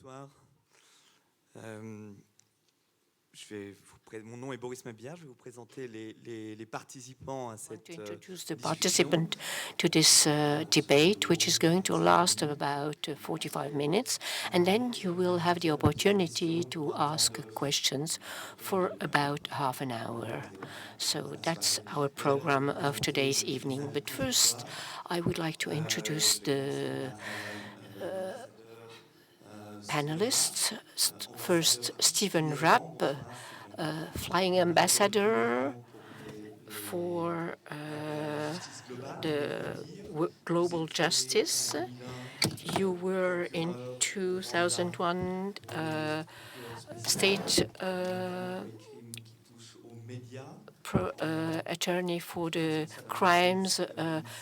Bonsoir. Mon nom est Boris Mabillard. Je vais vous présenter les participants à cette to introduce the participant to this debate, which is going to last about 45 minutes, and then you will have the opportunity to ask questions for about half an hour. So that's our program of today's evening. But first, I would like to introduce the panelists. First, Stephen Rapp, flying ambassador for the global justice. You were in 2001 state attorney for the crimes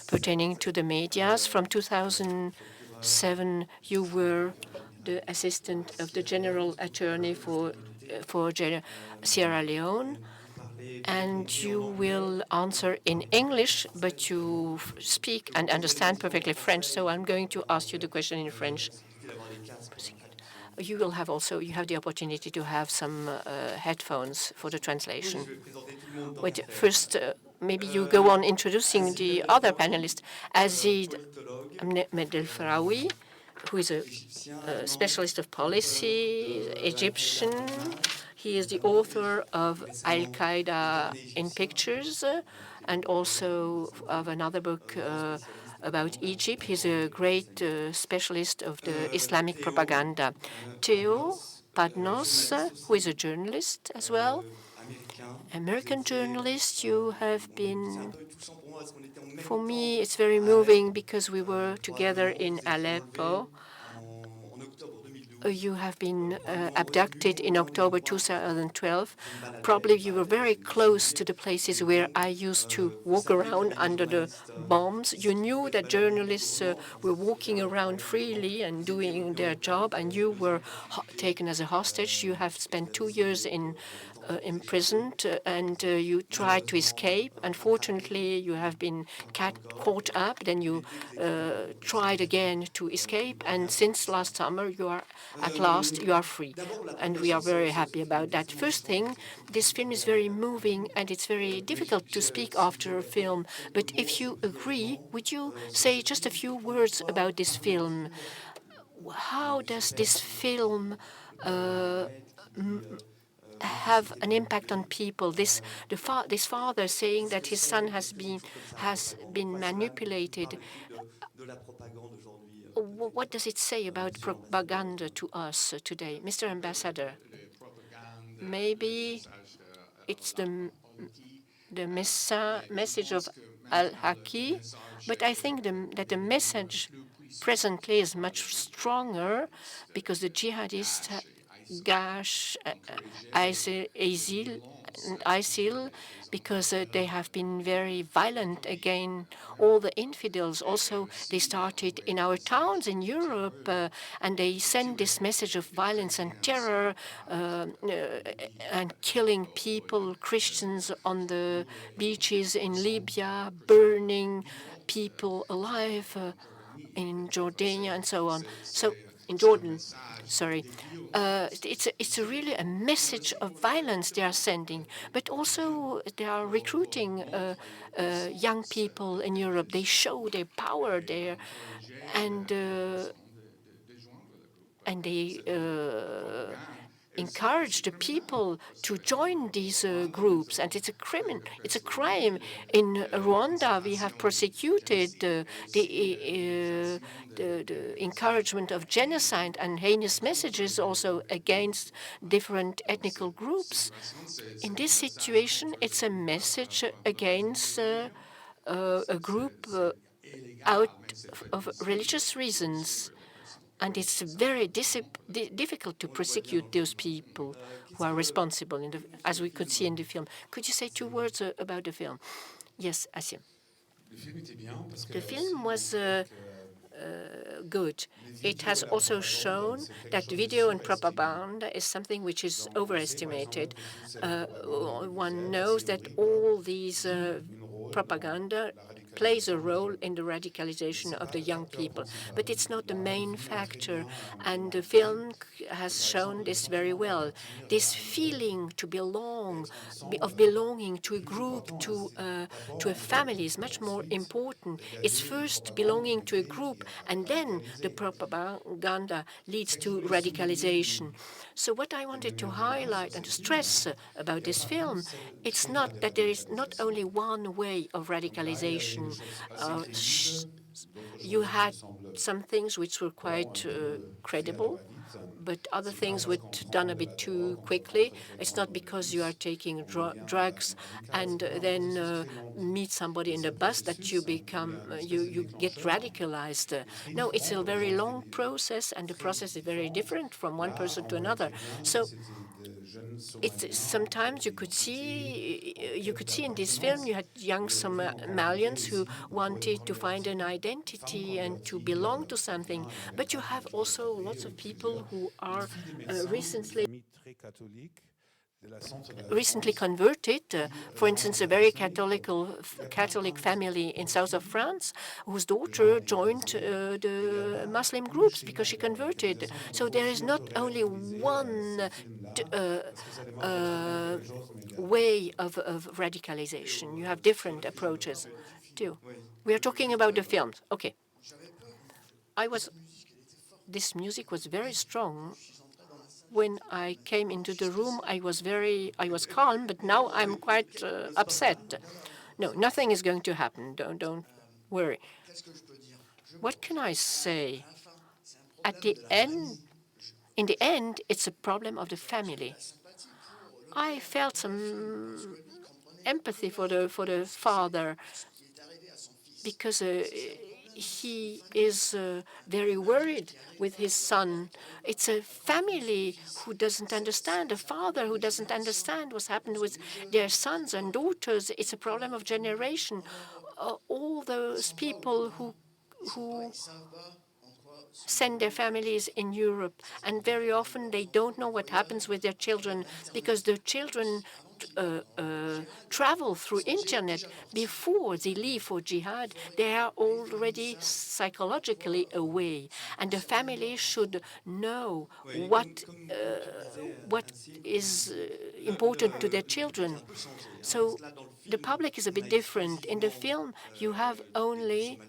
pertaining to the medias. From 2007, you were the assistant of the general attorney for Sierra Leone. And you will answer in English, but you speak and understand perfectly French. So I'm going to ask you the question in French. You will have you have the opportunity to have some headphones for the translation. Wait, first, maybe you go on introducing the other panelist, Asiem El Difraoui, who is a specialist of policy, Egyptian. He is the author of Al-Qaida in Pictures and also of another book about Egypt. He's a great specialist of the Islamic propaganda. Theo Padnos, who is a journalist as well. American journalist, you have been. For me, it's very moving because we were together in Aleppo. You have been abducted in October 2012. Probably you were very close to the places where I used to walk around under the bombs. You knew that journalists were walking around freely and doing their job, and you were taken as a hostage. You have spent 2 years imprisoned, and you tried to escape. Unfortunately, you have been caught up. Then you tried again to escape, and since last summer, at last you are free, and we are very happy about that. First thing, this film is very moving, and it's very difficult to speak after a film. But if you agree, would you say just a few words about this film? How does this film have an impact on people? This father saying that his son has been manipulated. What does it say about propaganda to us today, Mr. Ambassador? Maybe it's the message of Al-Haki, but I think that the message presently is much stronger because the jihadists, ISIL, because they have been very violent against all the infidels. Also, they started in our towns in Europe, and they send this message of violence and terror and killing people, Christians on the beaches in Libya, burning people alive in Jordania and so on. So in Jordan, sorry. It's really a message of violence they are sending, but also they are recruiting young people in Europe. They show their power there, and they encourage the people to join these groups, and it's a crime. It's a crime. In Rwanda, we have prosecuted the encouragement of genocide and heinous messages also against different ethnic groups. In this situation, it's a message against a group out of religious reasons. And it's very difficult to prosecute those people who are responsible, as we could see in the film. Could you say 2 words about the film? Yes, Asiem. The film was good. It has also shown that video and propaganda is something which is overestimated. One knows that all these propaganda plays a role in the radicalization of the young people. But it's not the main factor, and the film has shown this very well. This feeling to belong, of belonging to a group, to a family is much more important. It's first belonging to a group, and then the propaganda leads to radicalization. So what I wanted to highlight and to stress about this film, it's not that there is not only one way of radicalization. You had some things which were quite credible, but other things were done a bit too quickly. It's not because you are taking drugs and then meet somebody in the bus that you become you get radicalized. No, it's a very long process, and the process is very different from one person to another. So it's sometimes you could see in this film you had young Somalians who wanted to find an identity and to belong to something, but you have also lots of people who are recently converted. For instance, a very Catholic family in south of France whose daughter joined the Muslim groups because she converted. So there is not only one way of radicalization. You have different approaches too. We are talking about the films. Okay. This music was very strong. When I came into the room, I was calm, but now I'm quite upset. No, nothing is going to happen. Don't worry. What can I say? In the end, it's a problem of the family. I felt some empathy for the father because he is very worried with his son. It's a family who doesn't understand, a father who doesn't understand what's happened with their sons and daughters. It's a problem of generation. All those people who send their families in Europe, and very often they don't know what happens with their children because the children travel through internet before they leave for jihad. They are already psychologically away, and the family should know what is important to their children. So the public is a bit different. In the film, you have only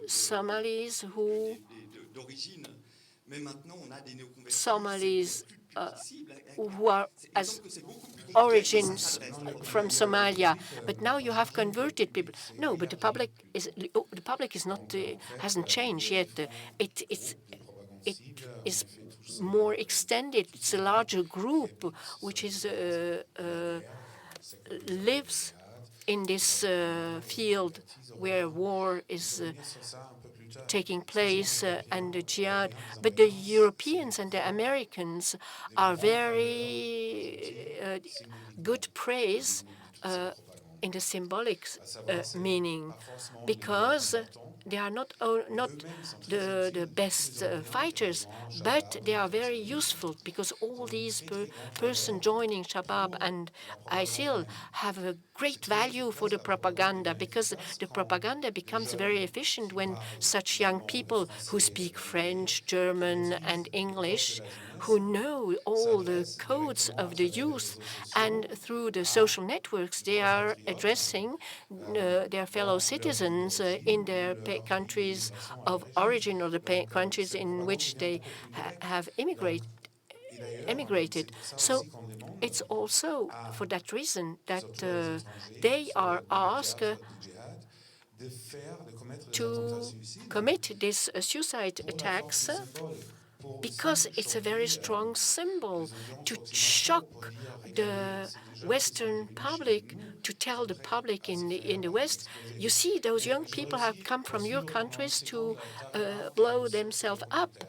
Somalis who are as origins from Somalia, but now you have converted people. No, but the public is not hasn't changed yet. It is more extended. It's a larger group which is lives in this field where war is taking place and the jihad. But the Europeans and the Americans are very good praise in the symbolic meaning, because they are not the best fighters, but they are very useful because all these person joining Shabab and ISIL have a great value for the propaganda, because the propaganda becomes very efficient when such young people who speak French, German, and English, who know all the codes of the youth, and through the social networks they are addressing their fellow citizens in their countries of origin or the countries in which they have emigrated. So it's also for that reason that they are asked to commit these suicide attacks, because it's a very strong symbol to shock the Western public, to tell the public in the West, you see, those young people have come from your countries to blow themselves up.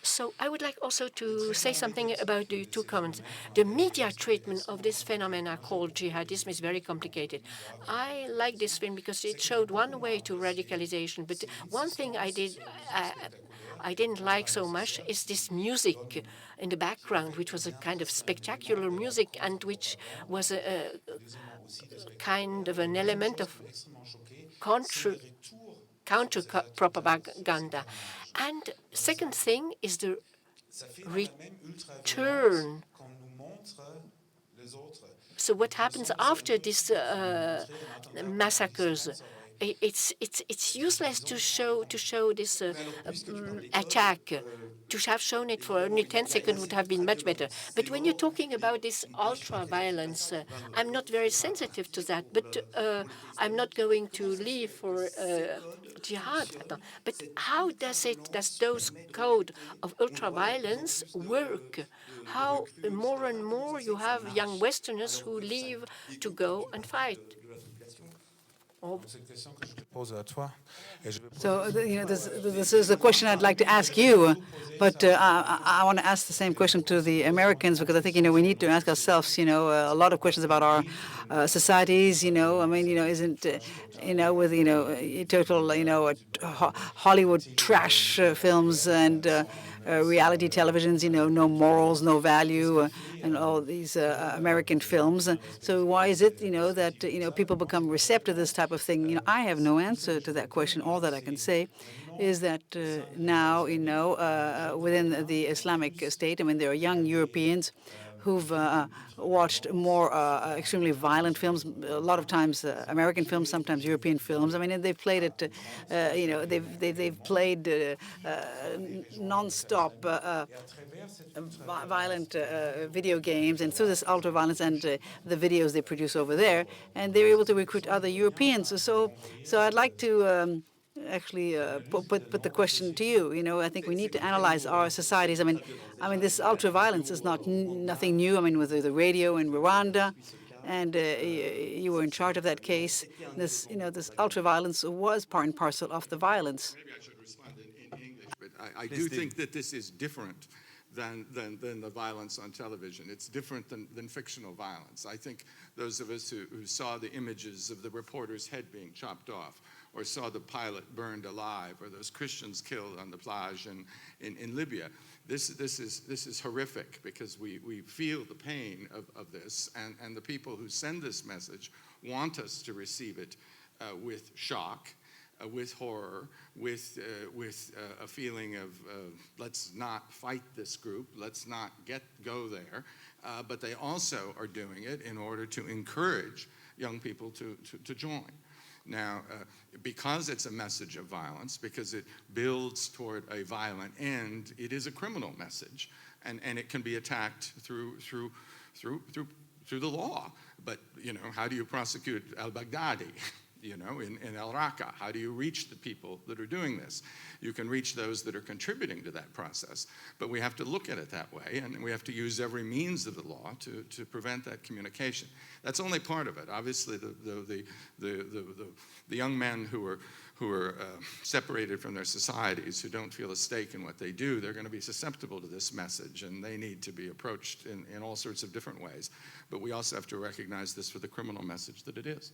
So I would like also to say something about the two comments. The media treatment of this phenomena called jihadism is very complicated. I like this film because it showed one way to radicalization, but one thing I didn't like so much is this music in the background, which was a kind of spectacular music and which was a kind of an element of counter-propaganda. And second thing is the return. So what happens after these massacres? It's useless to show this attack. To have shown it for only 10 seconds would have been much better. But when you're talking about this ultra-violence, I'm not very sensitive to that. But I'm not going to leave for jihad. But how does those code of ultra-violence work? How more and more you have young Westerners who leave to go and fight? So, this is a question I'd like to ask you, but I want to ask the same question to the Americans, because I think, we need to ask ourselves, a lot of questions about our societies, I mean, isn't, with, total, Hollywood trash films and reality televisions, no morals, no value, and all these American films. So why is it, that, people become receptive to this type of thing? I have no answer to that question. All that I can say is that now, within the Islamic State, I mean, there are young Europeans who've watched more extremely violent films, a lot of times American films, sometimes European films. I mean, they've played it, they've played non-stop violent video games, and through this ultra-violence and the videos they produce over there, and they're able to recruit other Europeans. So I'd like to actually put the question to you. I think we need to analyze our societies. I mean, this ultra-violence is nothing new. I mean, with the radio in Rwanda, and you were in charge of that case. This ultra-violence was part and parcel of the violence. Maybe I should respond in English, but I do think that this is different than the violence on television. It's different than fictional violence. I think those of us who saw the images of the reporter's head being chopped off, or saw the pilot burned alive, or those Christians killed on the plage in Libya, this is horrific, because we feel the pain of this, and the people who send this message want us to receive it with shock, with horror, with a feeling of let's not fight this group, let's not go there, but they also are doing it in order to encourage young people to join. Now, because it's a message of violence, because it builds toward a violent end, it is a criminal message, and it can be attacked through the law. But how do you prosecute al-Baghdadi? In El Raqqa, how do you reach the people that are doing this? You can reach those that are contributing to that process, but we have to look at it that way, and we have to use every means of the law to prevent that communication. That's only part of it. Obviously, the young men who are separated from their societies, who don't feel a stake in what they do, they're going to be susceptible to this message, and they need to be approached in all sorts of different ways. But we also have to recognize this for the criminal message that it is.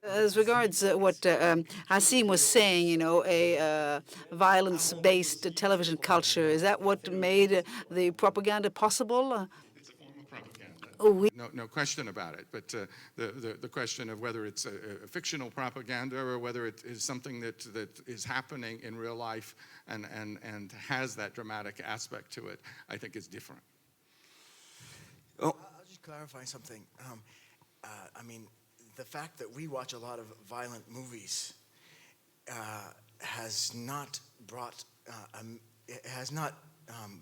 As regards what Asiem was saying, a violence-based television culture, is that what made the propaganda possible? It's a form of propaganda. No question about it. But the question of whether it's a fictional propaganda or whether it is something that is happening in real life and has that dramatic aspect to it, I think is different. I'll just clarify something. I mean, the fact that we watch a lot of violent movies has not brought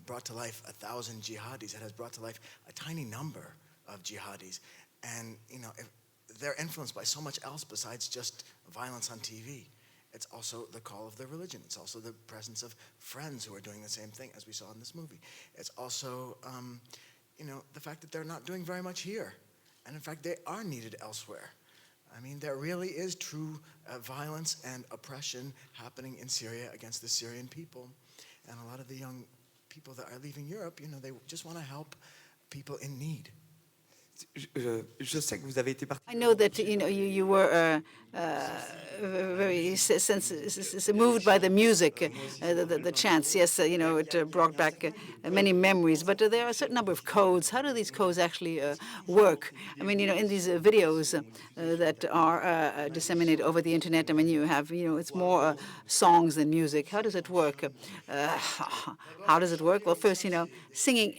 brought to life 1,000 jihadis. It has brought to life a tiny number of jihadis, and if they're influenced by so much else besides just violence on TV. It's also the call of their religion. It's also the presence of friends who are doing the same thing, as we saw in this movie. It's also, the fact that they're not doing very much here. And in fact, they are needed elsewhere. I mean, there really is true violence and oppression happening in Syria against the Syrian people. And a lot of the young people that are leaving Europe, they just want to help people in need. I know that you were very moved by the music, the chants. Yes, it brought back many memories. But there are a certain number of codes. How do these codes actually work? I mean, in these videos that are disseminated over the internet, I mean, you have, it's more songs than music. How does it work? How does it work? Well, first, singing.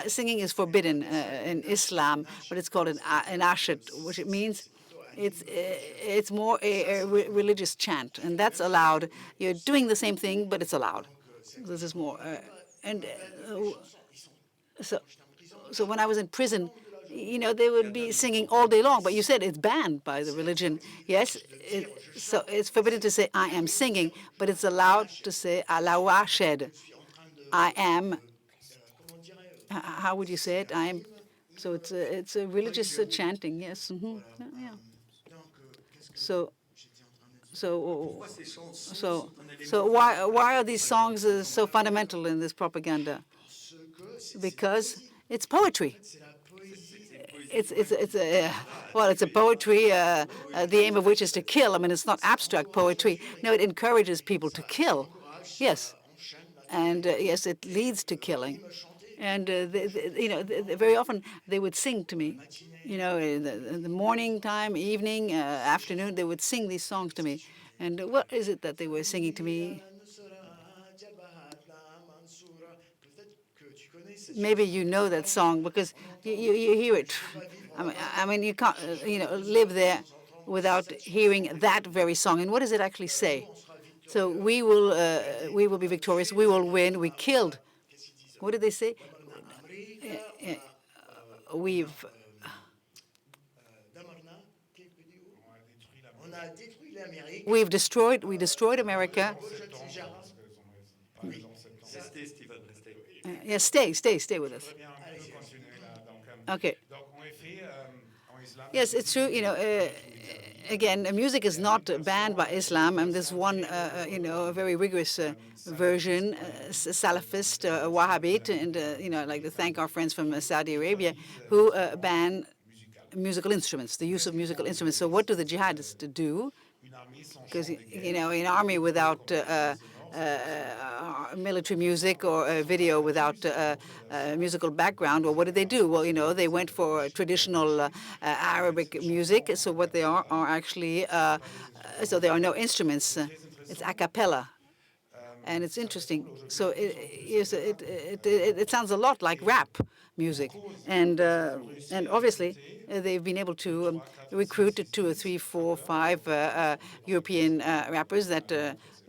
Singing is forbidden in Islam, but it's called an ashad, which it means. It's more a religious chant, and that's allowed. You're doing the same thing, but it's allowed. This is more, so when I was in prison, they would be singing all day long. But you said it's banned by the religion. Yes, so it's forbidden to say I am singing, but it's allowed to say Allahu Ashed. I am. How would you say it? I am. So it's a religious chanting. Yes. Yeah. So why are these songs so fundamental in this propaganda? Because it's poetry. It's a poetry. The aim of which is to kill. I mean, it's not abstract poetry. No, it encourages people to kill. Yes, and yes, it leads to killing. And very often they would sing to me. In the morning time, evening, afternoon, they would sing these songs to me. And what is it that they were singing to me? Maybe you know that song because you hear it. I mean, you can't live there without hearing that very song. And what does it actually say? So we will be victorious. We will win. We killed. What did they say? We destroyed America. Yes, stay with us. Okay. Yes, it's true. Again, music is not banned by Islam, and there's one, a very rigorous version, Salafist, Wahhabite, and I'd like to thank our friends from Saudi Arabia who ban musical instruments, the use of musical instruments. So what do the jihadists do? Because an army without military music or a video without musical background, well, what did they do? Well, they went for traditional Arabic music. So what they are actually, so there are no instruments. It's a cappella. And it's interesting. So it sounds a lot like rap music. And obviously, they've been able to recruit 2 or 3, 4, 5 European rappers that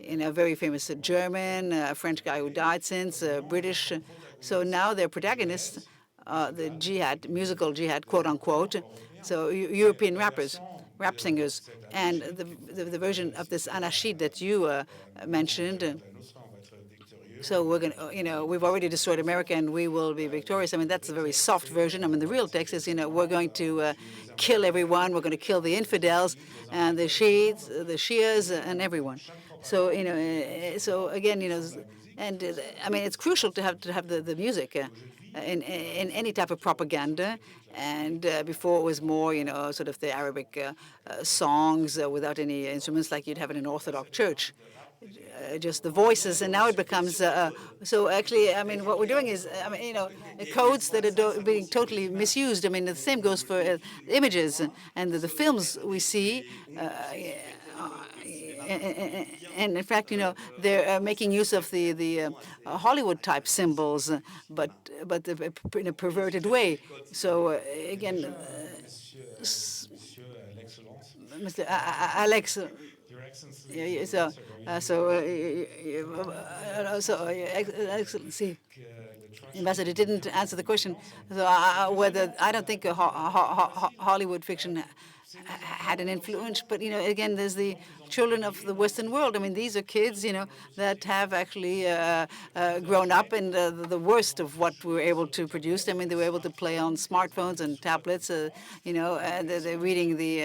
very famous German, French guy who died since, British. So now they're protagonists, the jihad, musical jihad, quote unquote. So European rappers, rap singers, and the version of this anashid that you mentioned. So we're going we've already destroyed America and we will be victorious. I mean, that's a very soft version. I mean, the real text is, we're going to kill everyone. We're going to kill the infidels and the Shias and everyone. So, so again, and I mean, it's crucial to have the music in any type of propaganda. And before it was more, sort of the Arabic songs without any instruments like you'd have in an Orthodox church. Just the voices, and now it becomes so. Actually, I mean, what we're doing is, codes that are being totally misused. I mean, the same goes for images and the films we see. And in fact, they're making use of the Hollywood type symbols, but in a perverted way. So again, Mr. Alex. Excellency, Ambassador didn't answer the question. So whether I don't think Hollywood fiction had an influence, but again, there's the children of the Western world. I mean, these are kids, that have actually grown up in the worst of what we were able to produce. I mean, they were able to play on smartphones and tablets, and they're reading the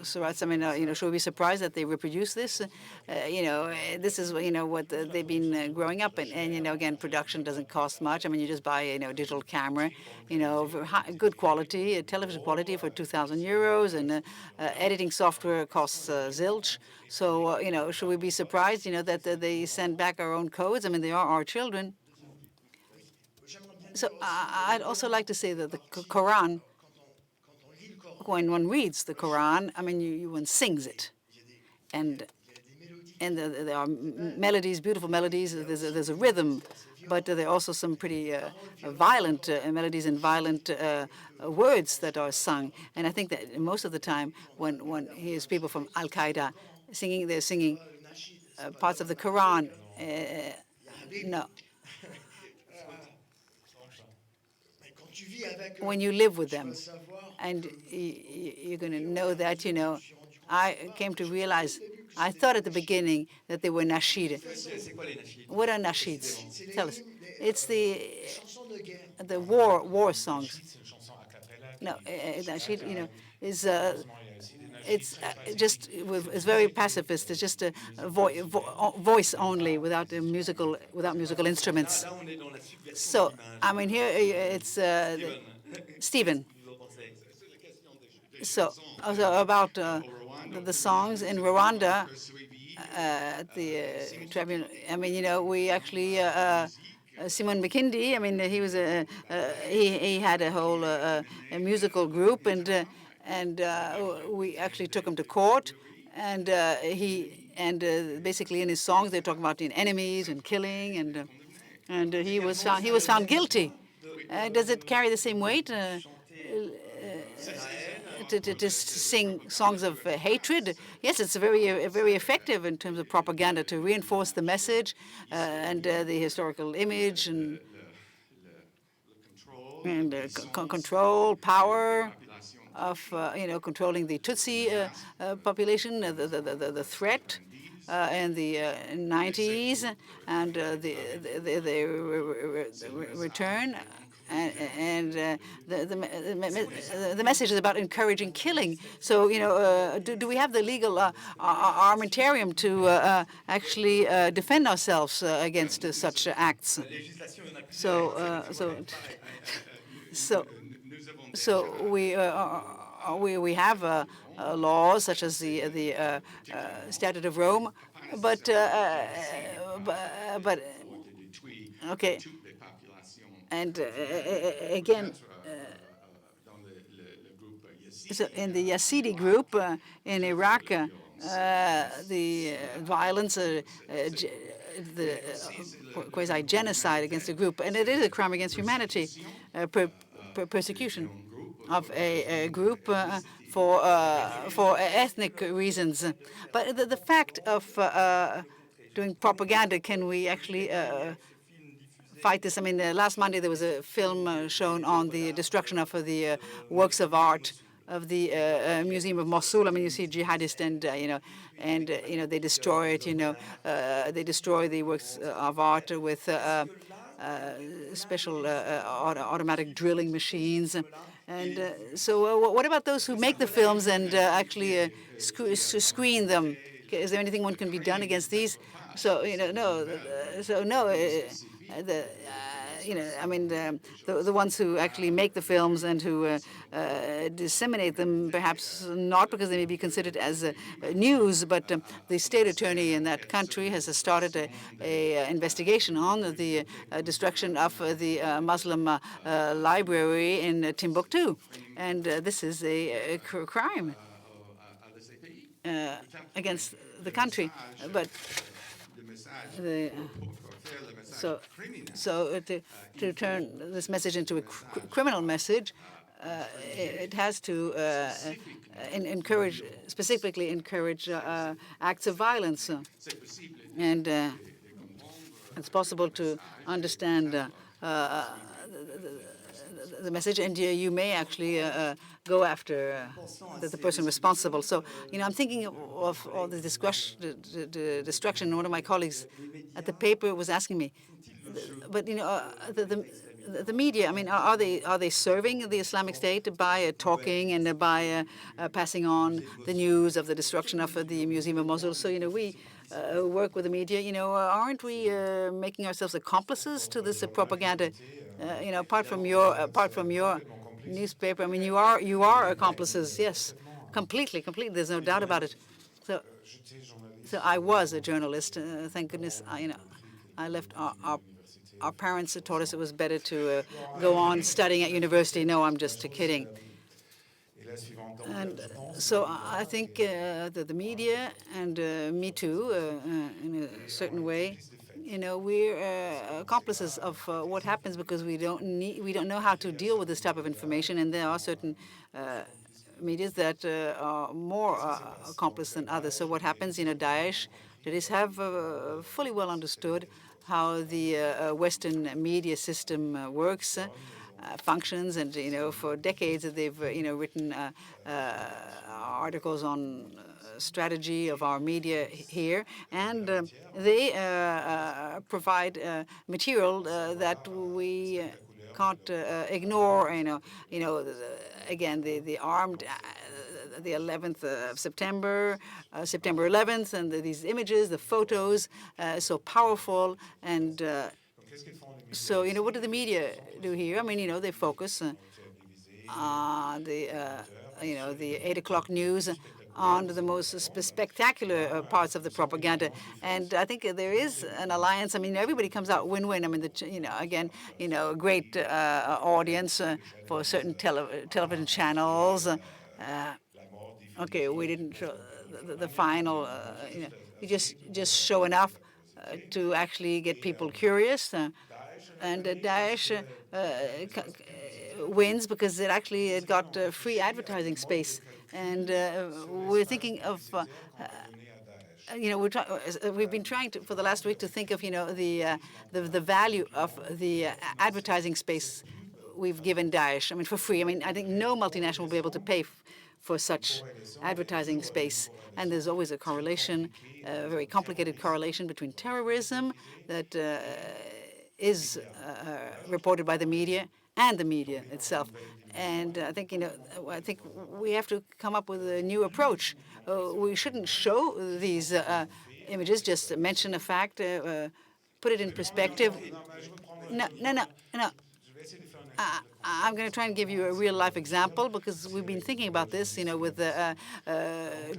surahs. I mean, should we be surprised that they reproduce this? This is what they've been growing up in. And again, production doesn't cost much. I mean, you just buy a digital camera, good quality, television quality for 2,000 euros, and editing software costs zilch. So, should we be surprised, that they send back our own codes? I mean, they are our children. So I'd also like to say that the Quran, when one reads the Quran, I mean, one sings it. And there are melodies, beautiful melodies. There's a rhythm, but there are also some pretty violent melodies and violent words that are sung. And I think that most of the time, when one hears people from Al Qaeda singing, they're singing parts of the Quran. No. When you live with them, and you're going to know that, I came to realize. I thought at the beginning that they were nasheed. What are nasheeds? Tell us. It's the war songs. No, nasheed, is it's very pacifist. It's just a voice only, without musical instruments. So I mean, here it's Stephen. So about the songs in Rwanda, the tribunal. I mean, we actually Simon Makindi. I mean, he was he had a whole a musical group, and we actually took him to court, and basically in his songs they talk about enemies and killing, and he was found guilty. Does it carry the same weight? To sing songs of hatred? Yes, it's very effective in terms of propaganda to reinforce the message and the historical image and control, power of controlling the Tutsi population, the threat in the 90s, and the return. And the message is about encouraging killing. So, do we have the legal armamentarium to actually defend ourselves against such acts? So we have laws such as the Statute of Rome, but okay. And again, so in the Yazidi group in Iraq, the violence, the quasi-genocide against the group, and it is a crime against humanity, persecution of a group for ethnic reasons. But the fact of doing propaganda, can we actually fight this? I mean, last Monday there was a film shown on the destruction of the works of art of the Museum of Mosul. I mean, you see Jihadists and they destroy it. They destroy the works of art with special automatic drilling machines. And so, what about those who make the films and actually screen them? Is there anything one can be done against these? So no. So no. I mean, the ones who actually make the films and who disseminate them, perhaps not because they may be considered as news, but the state attorney in that country has started a investigation on the destruction of the Muslim library in Timbuktu, and this is a crime against the country, but. So to turn this message into a criminal message, it has to specifically encourage acts of violence, and it's possible to understand the message, and you may actually go after the person responsible. So, I'm thinking of all the destruction. One of my colleagues at the paper was asking me, but the media. I mean, are they serving the Islamic State by talking and by passing on the news of the destruction of the Museum of Mosul? So, we work with the media. Aren't we making ourselves accomplices to this propaganda? Apart from your newspaper, I mean, you are accomplices, yes, Completely. There's no doubt about it. So I was a journalist. Thank goodness, I left. Our parents taught us it was better to go on studying at university. No, I'm just kidding. And so I think that the media and me too, in a certain way, we're accomplices of what happens because we don't know how to deal with this type of information, and there are certain medias that are more accomplice than others. So what happens? Daesh, Jihadists have fully well understood how the Western media system works. Functions, and for decades they've written articles on strategy of our media here, and they provide material that we can't ignore. Again, the armed. The 11th of September, September 11th, and these images, the photos, so powerful. And so, what do the media do here? I mean, they focus on the 8 o'clock news, on the most spectacular parts of the propaganda. And I think there is an alliance. I mean, everybody comes out win-win. I mean, a great audience for certain television channels. Okay, we didn't show the final. We just show enough to actually get people curious. And Daesh wins because it got free advertising space. And we're thinking of, we've been trying to, for the last week, to think of, the value of the advertising space we've given Daesh. I mean, for free. I mean, I think no multinational will be able to pay for such advertising space. And there's always a correlation, a very complicated correlation between terrorism that is reported by the media and the media itself. And I think we have to come up with a new approach. We shouldn't show these images, just mention a fact, put it in perspective. No. I'm going to try and give you a real-life example because we've been thinking about this, with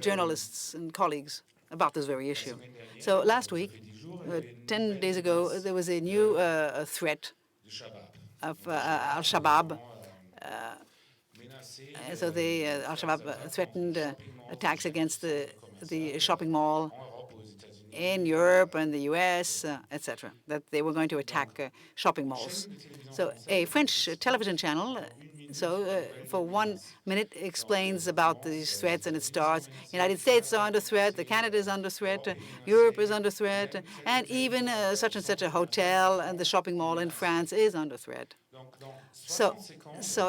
journalists and colleagues about this very issue. So last week, 10 days ago, there was a new threat of Al-Shabaab. So Al-Shabaab threatened attacks against the shopping mall in Europe and the U.S., etc., that they were going to attack shopping malls. So a French television channel, for 1 minute, explains about these threats, and it starts, United States are under threat, Canada is under threat, Europe is under threat, and even such and such a hotel and the shopping mall in France is under threat. So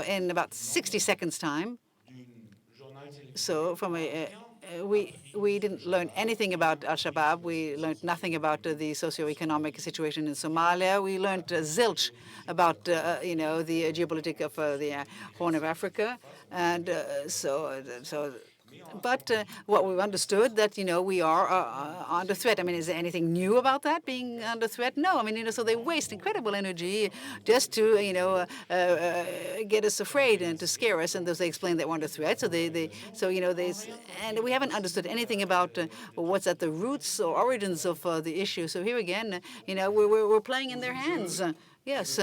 in about 60 seconds' time, from we didn't learn anything about Al-Shabaab. We learned nothing about the socioeconomic situation in Somalia. We learned zilch about the geopolitics of the Horn of Africa, and But what we've understood that we are under threat. I mean, is there anything new about that being under threat? No. I mean, so they waste incredible energy just to get us afraid and to scare us, and thus they explain that we're under threat. And we haven't understood anything about what's at the roots or origins of the issue. So here again, we're playing in their hands. Yes.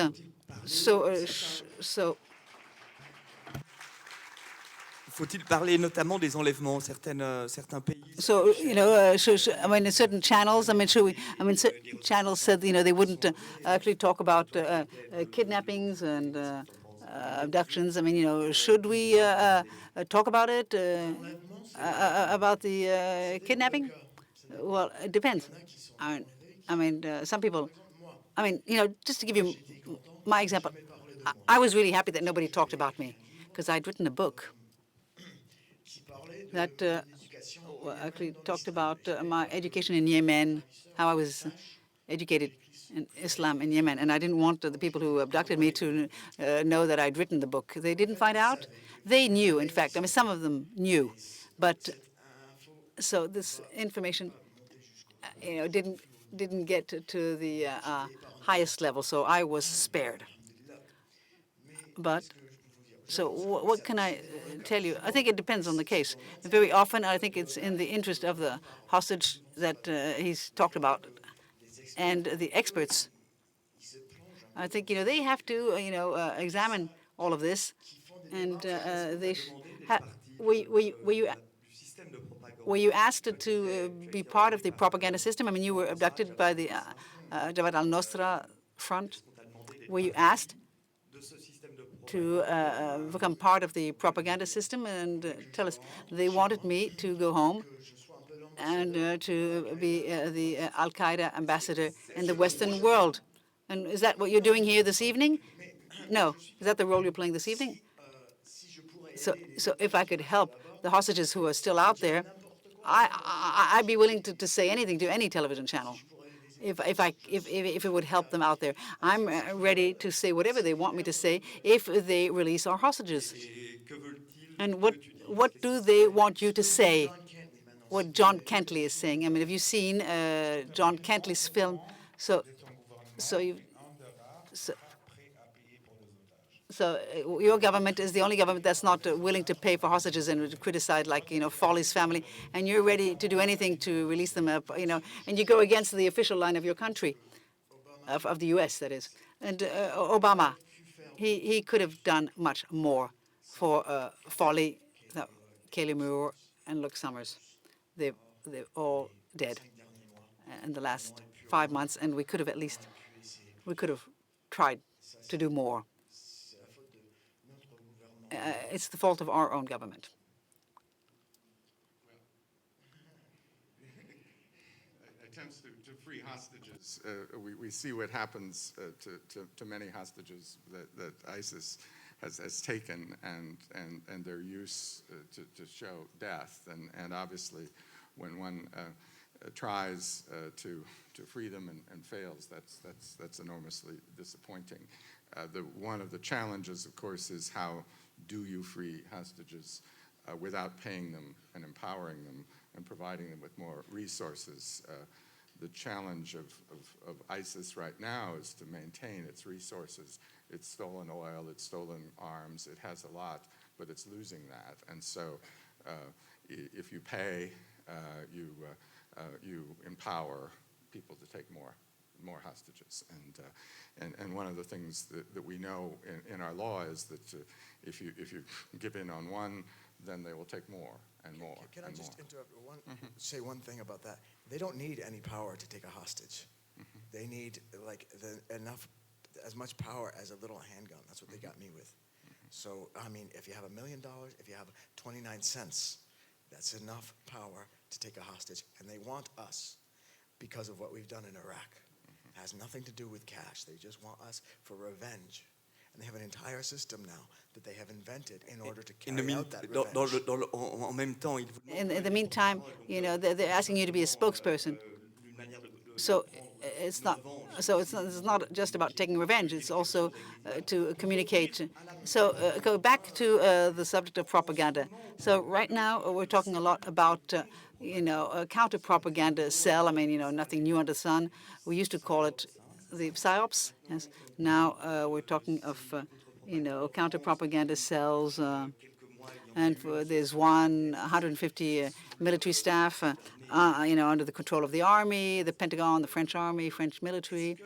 Faut-il parler notamment des enlèvements certains pays? So I mean, certain channels. I mean, certain channels said they wouldn't actually talk about kidnappings and abductions. I mean, should we talk about it about the kidnapping? Well, it depends. I mean, some people. I mean, just to give you my example, I was really happy that nobody talked about me because I'd written a book that actually talked about my education in Yemen, how I was educated in Islam in Yemen, and I didn't want the people who abducted me to know that I'd written the book. They didn't find out. They knew, in fact. I mean, some of them knew, but so this information, didn't get to the So what can I tell you? I think it depends on the case. Very often, I think it's in the interest of the hostage that he's talked about, and the experts. I think they have to examine all of this, and were you asked to be part of the propaganda system? I mean, you were abducted by the Jabhat al-Nusra Front. Were you asked to become part of the propaganda system? And tell us, they wanted me to go home and to be the Al-Qaeda ambassador in the Western world. And is that what you're doing here this evening? No. Is that the role you're playing this evening? So if I could help the hostages who are still out there, I'd be willing to say anything to any television channel. If it would help them out there, I'm ready to say whatever they want me to say if they release our hostages. And what do they want you to say? What John Kentley is saying. I mean, have you seen John Kentley's film? So your government is the only government that's not willing to pay for hostages and criticize, like, Foley's family, and you're ready to do anything to release them up, and you go against the official line of your country, of the U.S., that is. And Obama, he could have done much more for Foley, Kaylee Moore, and Luke Summers. They're all dead in the last 5 months, and we could have tried to do more. It's the fault of our own government. Attempts to free hostages. We see what happens to many hostages that ISIS has taken, and their use to show death. And obviously, when one tries to free them and fails, that's enormously disappointing. One of the challenges, of course, is how do you free hostages without paying them and empowering them and providing them with more resources. The challenge of ISIS right now is to maintain its resources. It's stolen oil, it's stolen arms, it has a lot, but it's losing that. And so if you pay, you empower people to take more hostages. And one of the things that we know in our law is that if you give in on one, then they will take more and more. Can I just interrupt? Say one thing about that? They don't need any power to take a hostage. They need as much power as a little handgun. That's what they got me with. So I mean, if you have $1 million, if you have 29 cents, that's enough power to take a hostage. And they want us because of what we've done in Iraq. It has nothing to do with cash. They just want us for revenge. And they have an entire system now that they have invented in order to carry out that revenge. In the meantime, they're asking you to be a spokesperson. So it's not just about taking revenge. It's also to communicate. So go back to the subject of propaganda. So right now we're talking a lot about a counter-propaganda cell. I mean, nothing new under the sun. We used to call it the PSYOPs. Yes. Now we're talking of counter-propaganda cells, and there's 150 military staff, under the control of the army, the Pentagon, the French army, French military.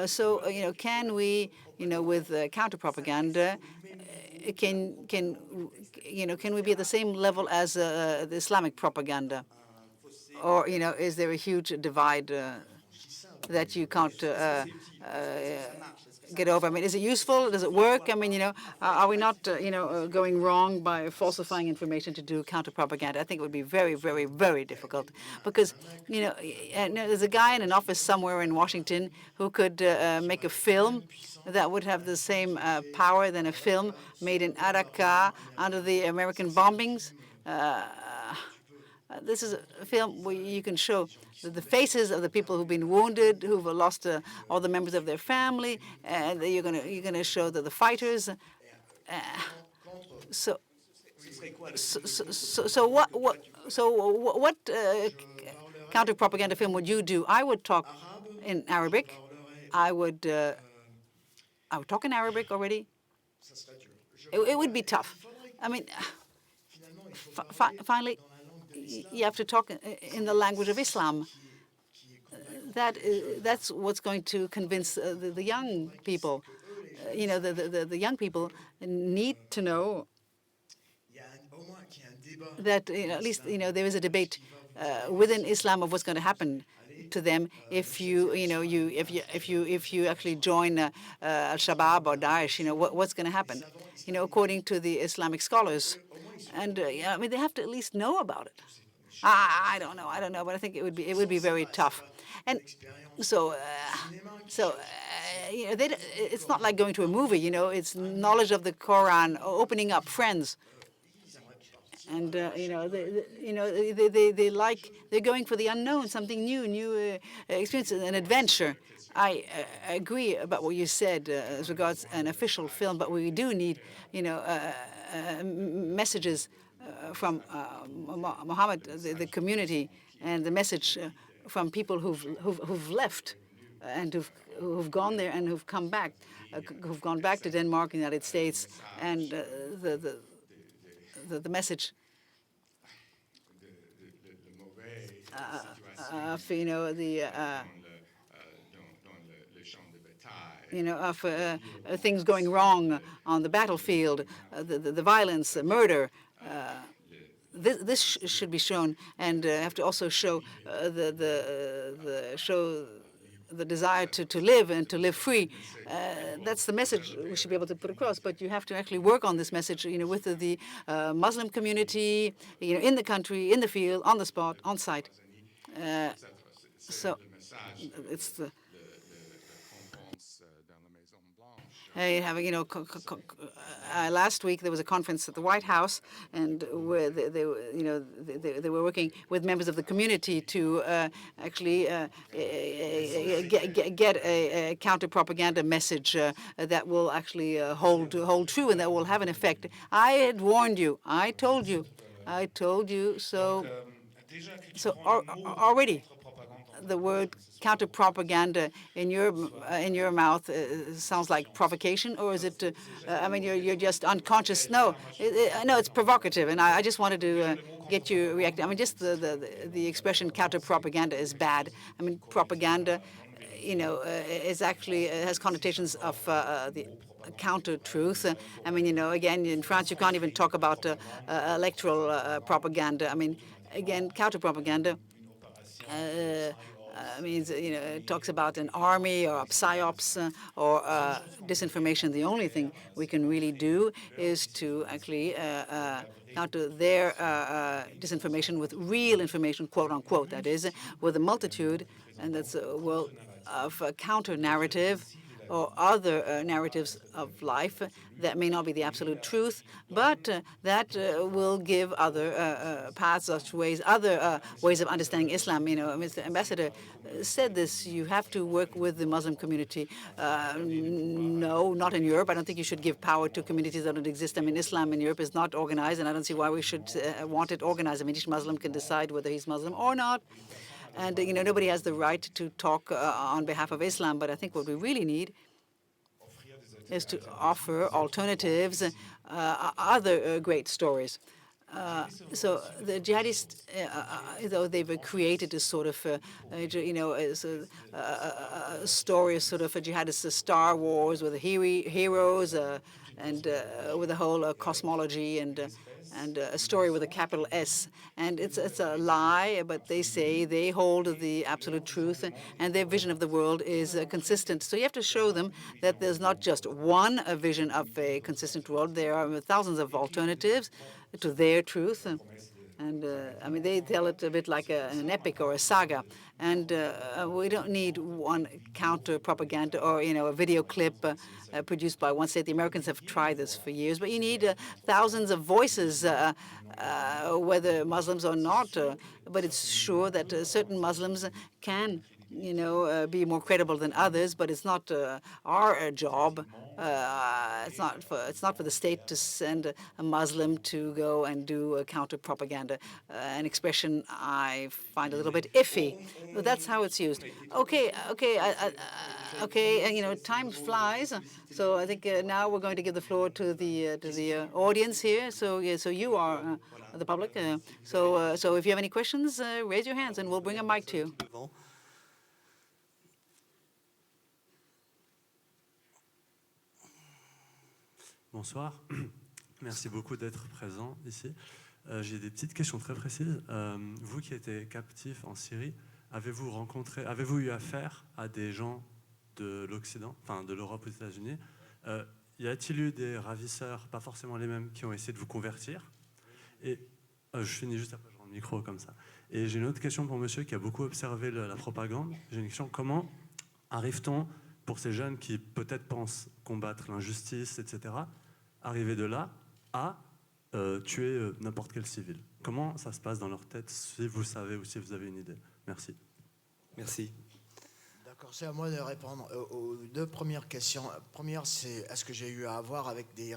So can we, with counter-propaganda, can we be at the same level as the Islamic propaganda, or is there a huge divide that you can't get over? I mean, is it useful? Does it work? I mean, are we not, going wrong by falsifying information to do counter-propaganda? I think it would be very, very, very difficult because, there's a guy in an office somewhere in Washington who could make a film that would have the same power than a film made in Araqah under the American bombings. This is a film where you can show the faces of the people who've been wounded, who've lost all the members of their family, and you're gonna show the fighters. So what counter propaganda film would you do? I would talk in Arabic. I would talk in Arabic already. it would be tough. I mean, finally, you have to talk in the language of Islam. That's what's going to convince the young people. The young people need to know that at least there is a debate within Islam of what's going to happen to them if you actually join Al-Shabaab or Daesh. What's going to happen? According to the Islamic scholars, and I mean they have to at least know about it. I don't know, but I think it would be very tough. And so it's not like going to a movie. It's knowledge of the Quran, opening up, friends. And they're going for the unknown, something new experience, an adventure. I agree about what you said as regards an official film, but we do need messages from Muhammad, the community, and the message from people who've left and who've gone there and who've come back, who've gone back to Denmark, United States, and the message of of things going wrong on the battlefield, the violence, the murder. This should be shown, and have to also show the desire to live and to live free. That's the message we should be able to put across. But you have to actually work on this message, with the Muslim community, in the country, in the field, on the spot, on site. So it's the. Last week there was a conference at the White House, and where they were working with members of the community to actually get a counter-propaganda message that will actually hold true and that will have an effect. I had warned you. I told you. So already. The word counter-propaganda in your mouth sounds like provocation, or is it? You're just unconscious. No, it's provocative, and I just wanted to get you reacting. Just the expression counter-propaganda is bad. Propaganda, is actually has connotations of the counter-truth. Again, in France, you can't even talk about electoral propaganda. Again, counter-propaganda. It talks about an army or a psyops or disinformation. The only thing we can really do is to actually counter their disinformation with real information, quote unquote, that is, with a multitude, and that's a world of counter-narrative or other narratives of life that may not be the absolute truth, but that will give other paths, other ways of understanding Islam. Mr. Ambassador said this, you have to work with the Muslim community. No, not in Europe. I don't think you should give power to communities that don't exist. Islam in Europe is not organized, and I don't see why we should want it organized. Each Muslim can decide whether he's Muslim or not. And nobody has the right to talk on behalf of Islam, but I think what we really need is to offer alternatives, other great stories. So the jihadists, though they've created a sort of, a story, a sort of a jihadist Star Wars with heroes and with a whole cosmology and a story with a capital S. And it's a lie, but they say they hold the absolute truth, and their vision of the world is consistent. So you have to show them that there's not just one vision of a consistent world. There are thousands of alternatives to their truth. And they tell it a bit like an epic or a saga. And we don't need one counter-propaganda or, a video clip produced by one state. The Americans have tried this for years. But you need thousands of voices, whether Muslims or not. But it's sure that certain Muslims can be more credible than others, but it's not our job. It's not for the state to send a Muslim to go and do counter propaganda. An expression I find a little bit iffy, but that's how it's used. Okay. And time flies, so I think now we're going to give the floor to the audience here. So you are the public. So if you have any questions, raise your hands, and we'll bring a mic to you. Bonsoir, merci beaucoup d'être présent ici. J'ai des petites questions très précises. Vous qui étiez captif en Syrie, avez-vous eu affaire à des gens de l'Occident, enfin de l'Europe aux États-Unis? Y a-t-il eu des ravisseurs, pas forcément les mêmes, qui ont essayé de vous convertir? Et je finis juste après, je rends le micro comme ça. Et j'ai une autre question pour monsieur qui a beaucoup observé la propagande. J'ai une question, comment arrive-t-on, pour ces jeunes qui peut-être pensent combattre l'injustice, etc., arriver de là à tuer n'importe quel civil? Comment ça se passe dans leur tête, si vous savez ou si vous avez une idée? Merci. Merci. D'accord, c'est à moi de répondre aux deux premières questions. La première, c'est est-ce que j'ai eu à voir avec des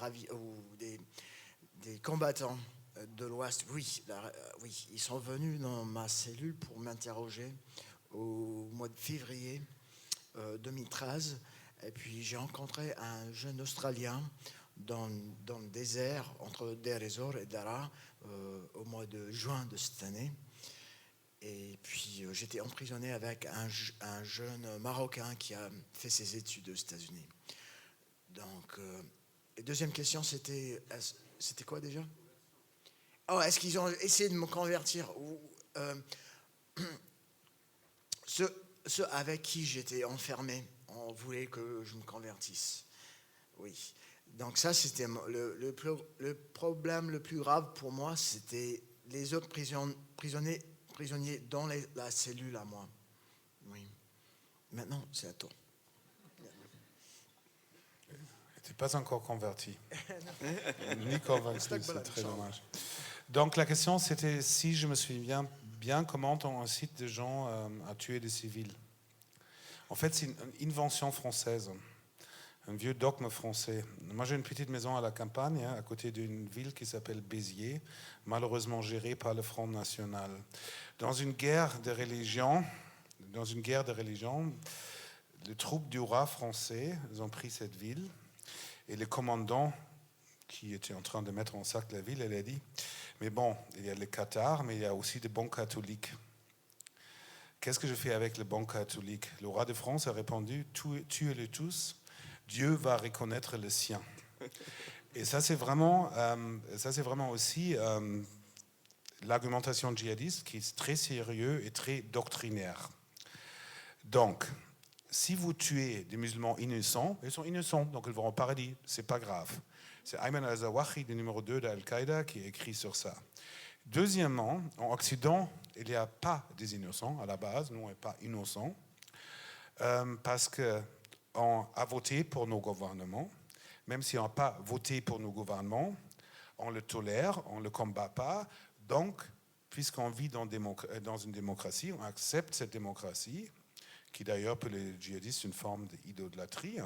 combattants de l'Ouest? Oui, oui, ils sont venus dans ma cellule pour m'interroger au mois de février 2013. Et puis j'ai rencontré un jeune Australien dans le désert entre Deir ez-Zor et Daraa au mois de juin de cette année. Et puis j'étais emprisonné avec un jeune Marocain qui a fait ses études aux États-Unis. Donc, la deuxième question, c'était quoi déjà? Oh, est-ce qu'ils ont essayé de me convertir? Ceux avec qui j'étais enfermé, on voulait que je me convertisse. Oui. Donc ça, c'était le problème le plus grave pour moi, c'était les autres prisonniers dans la cellule à moi. Oui. Maintenant, c'est à toi. Tu n'es pas encore converti. Ni convaincu, c'est très dommage. Donc la question, c'était, si je me souviens bien, comment on incite des gens à tuer des civils? En fait, c'est une invention française, un vieux dogme français. Moi, j'ai une petite maison à la campagne, à côté d'une ville qui s'appelle Béziers, malheureusement gérée par le Front National. Dans une guerre de religion, les troupes du roi français ont pris cette ville, et le commandant qui était en train de mettre en sac la ville, elle a dit, mais bon, il y a les cathares, mais il y a aussi des bons catholiques. Qu'est-ce que je fais avec les bons catholiques? Le roi de France a répondu, tuez-les tous, Dieu va reconnaître le sien. Et ça, c'est vraiment aussi l'argumentation djihadiste qui est très sérieux et très doctrinaire. Donc, si vous tuez des musulmans innocents, ils sont innocents, donc ils vont au paradis, c'est pas grave. C'est Ayman al-Zawahiri, le numéro 2 d'Al-Qaïda, qui écrit sur ça. Deuxièmement, en Occident, il n'y a pas des innocents à la base, nous on n'est pas innocents, parce qu'on a voté pour nos gouvernements, même si on n'a pas voté pour nos gouvernements, on le tolère, on ne le combat pas, donc, puisqu'on vit dans une démocratie, on accepte cette démocratie, qui d'ailleurs pour les djihadistes est une forme d'idolâtrie,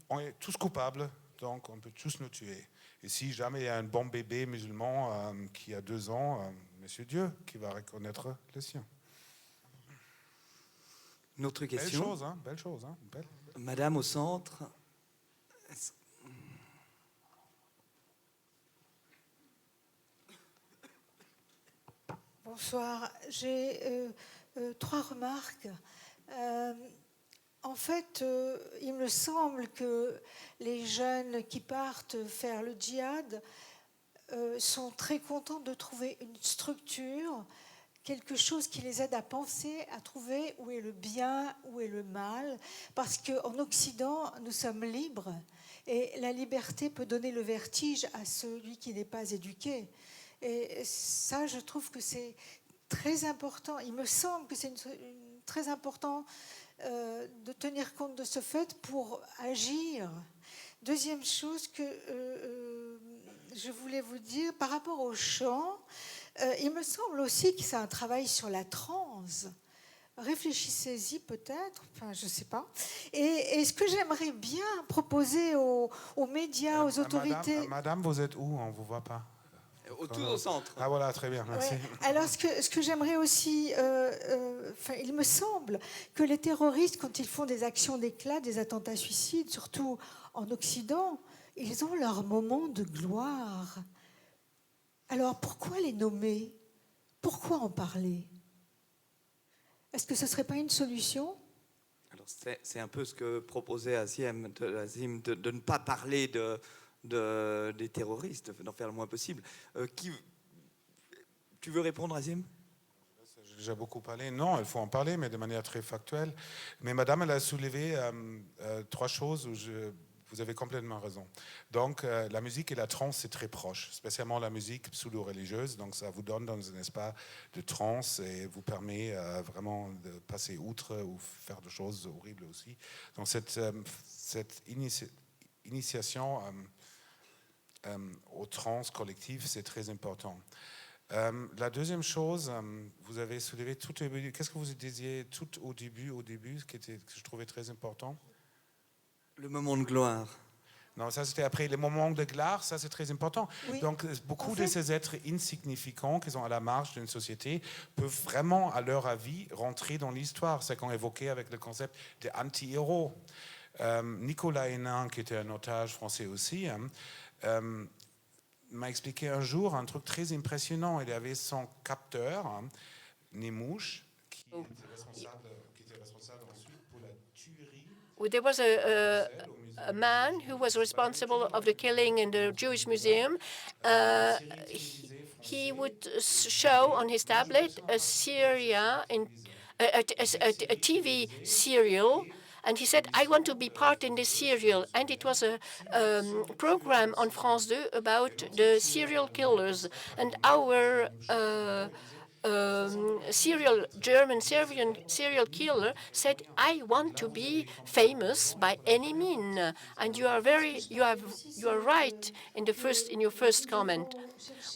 on est tous coupables, donc on peut tous nous tuer. Et si jamais il y a un bon bébé musulman qui a 2 ans, Monsieur Dieu qui va reconnaître le sien. Une autre question. Belle chose. Belle. Madame au centre. Bonsoir. J'ai 3 remarques. En fait, il me semble que les jeunes qui partent faire le djihad sont très contents de trouver une structure, quelque chose qui les aide à penser, à trouver où est le bien, où est le mal. Parce qu'en Occident, nous sommes libres et la liberté peut donner le vertige à celui qui n'est pas éduqué. Et ça, je trouve que c'est très important. Il me semble que c'est très important de tenir compte de ce fait pour agir. Deuxième chose que je voulais vous dire, par rapport au chant, il me semble aussi que c'est un travail sur la transe. réfléchissez-y peut-être, enfin je ne sais pas. Et ce que j'aimerais bien proposer aux médias, aux autorités... Madame, vous êtes où? On ne vous voit pas. Tout au centre. Ah voilà, très bien, merci. Ouais. Alors ce que j'aimerais aussi, il me semble que les terroristes, quand ils font des actions d'éclat, des attentats suicides, surtout en Occident, ils ont leur moment de gloire. Alors pourquoi les nommer? Pourquoi en parler? Est-ce que ce ne serait pas une solution? Alors c'est un peu ce que proposait Asiem de ne pas parler des terroristes, d'en faire le moins possible. Tu veux répondre, Asiem? J'ai déjà beaucoup parlé. Non, il faut en parler, mais de manière très factuelle. Mais madame, elle a soulevé 3 choses où vous avez complètement raison. Donc, la musique et la trance, c'est très proche, spécialement la musique pseudo-religieuse. Donc, ça vous donne dans un espace de trance et vous permet vraiment de passer outre ou faire des choses horribles aussi. Donc, cette initiation au trance collectif, c'est très important. La deuxième chose, vous avez soulevé tout au début. Qu'est-ce que vous disiez tout au début, que je trouvais très important? Le moment de gloire. Non, ça c'était après. Les moments de gloire, ça c'est très important. Oui. Donc beaucoup de ces êtres insignifiants qui sont à la marge d'une société peuvent vraiment, à leur avis, rentrer dans l'histoire. C'est qu'on évoquait avec le concept des anti-héros. Nicolas Hénin, qui était un otage français aussi, m'a expliqué un jour un truc très impressionnant. Il avait son capteur, Nemouche, qui était responsable ensuite pour la tuerie. There was a man who was responsible of the killing in the Jewish museum. He would show on his tablet a TV serial. And he said, I want to be part in this serial. And it was a program on France 2 about the serial killers. And our German serial killer said, I want to be famous by any means. And you are right in your first comment.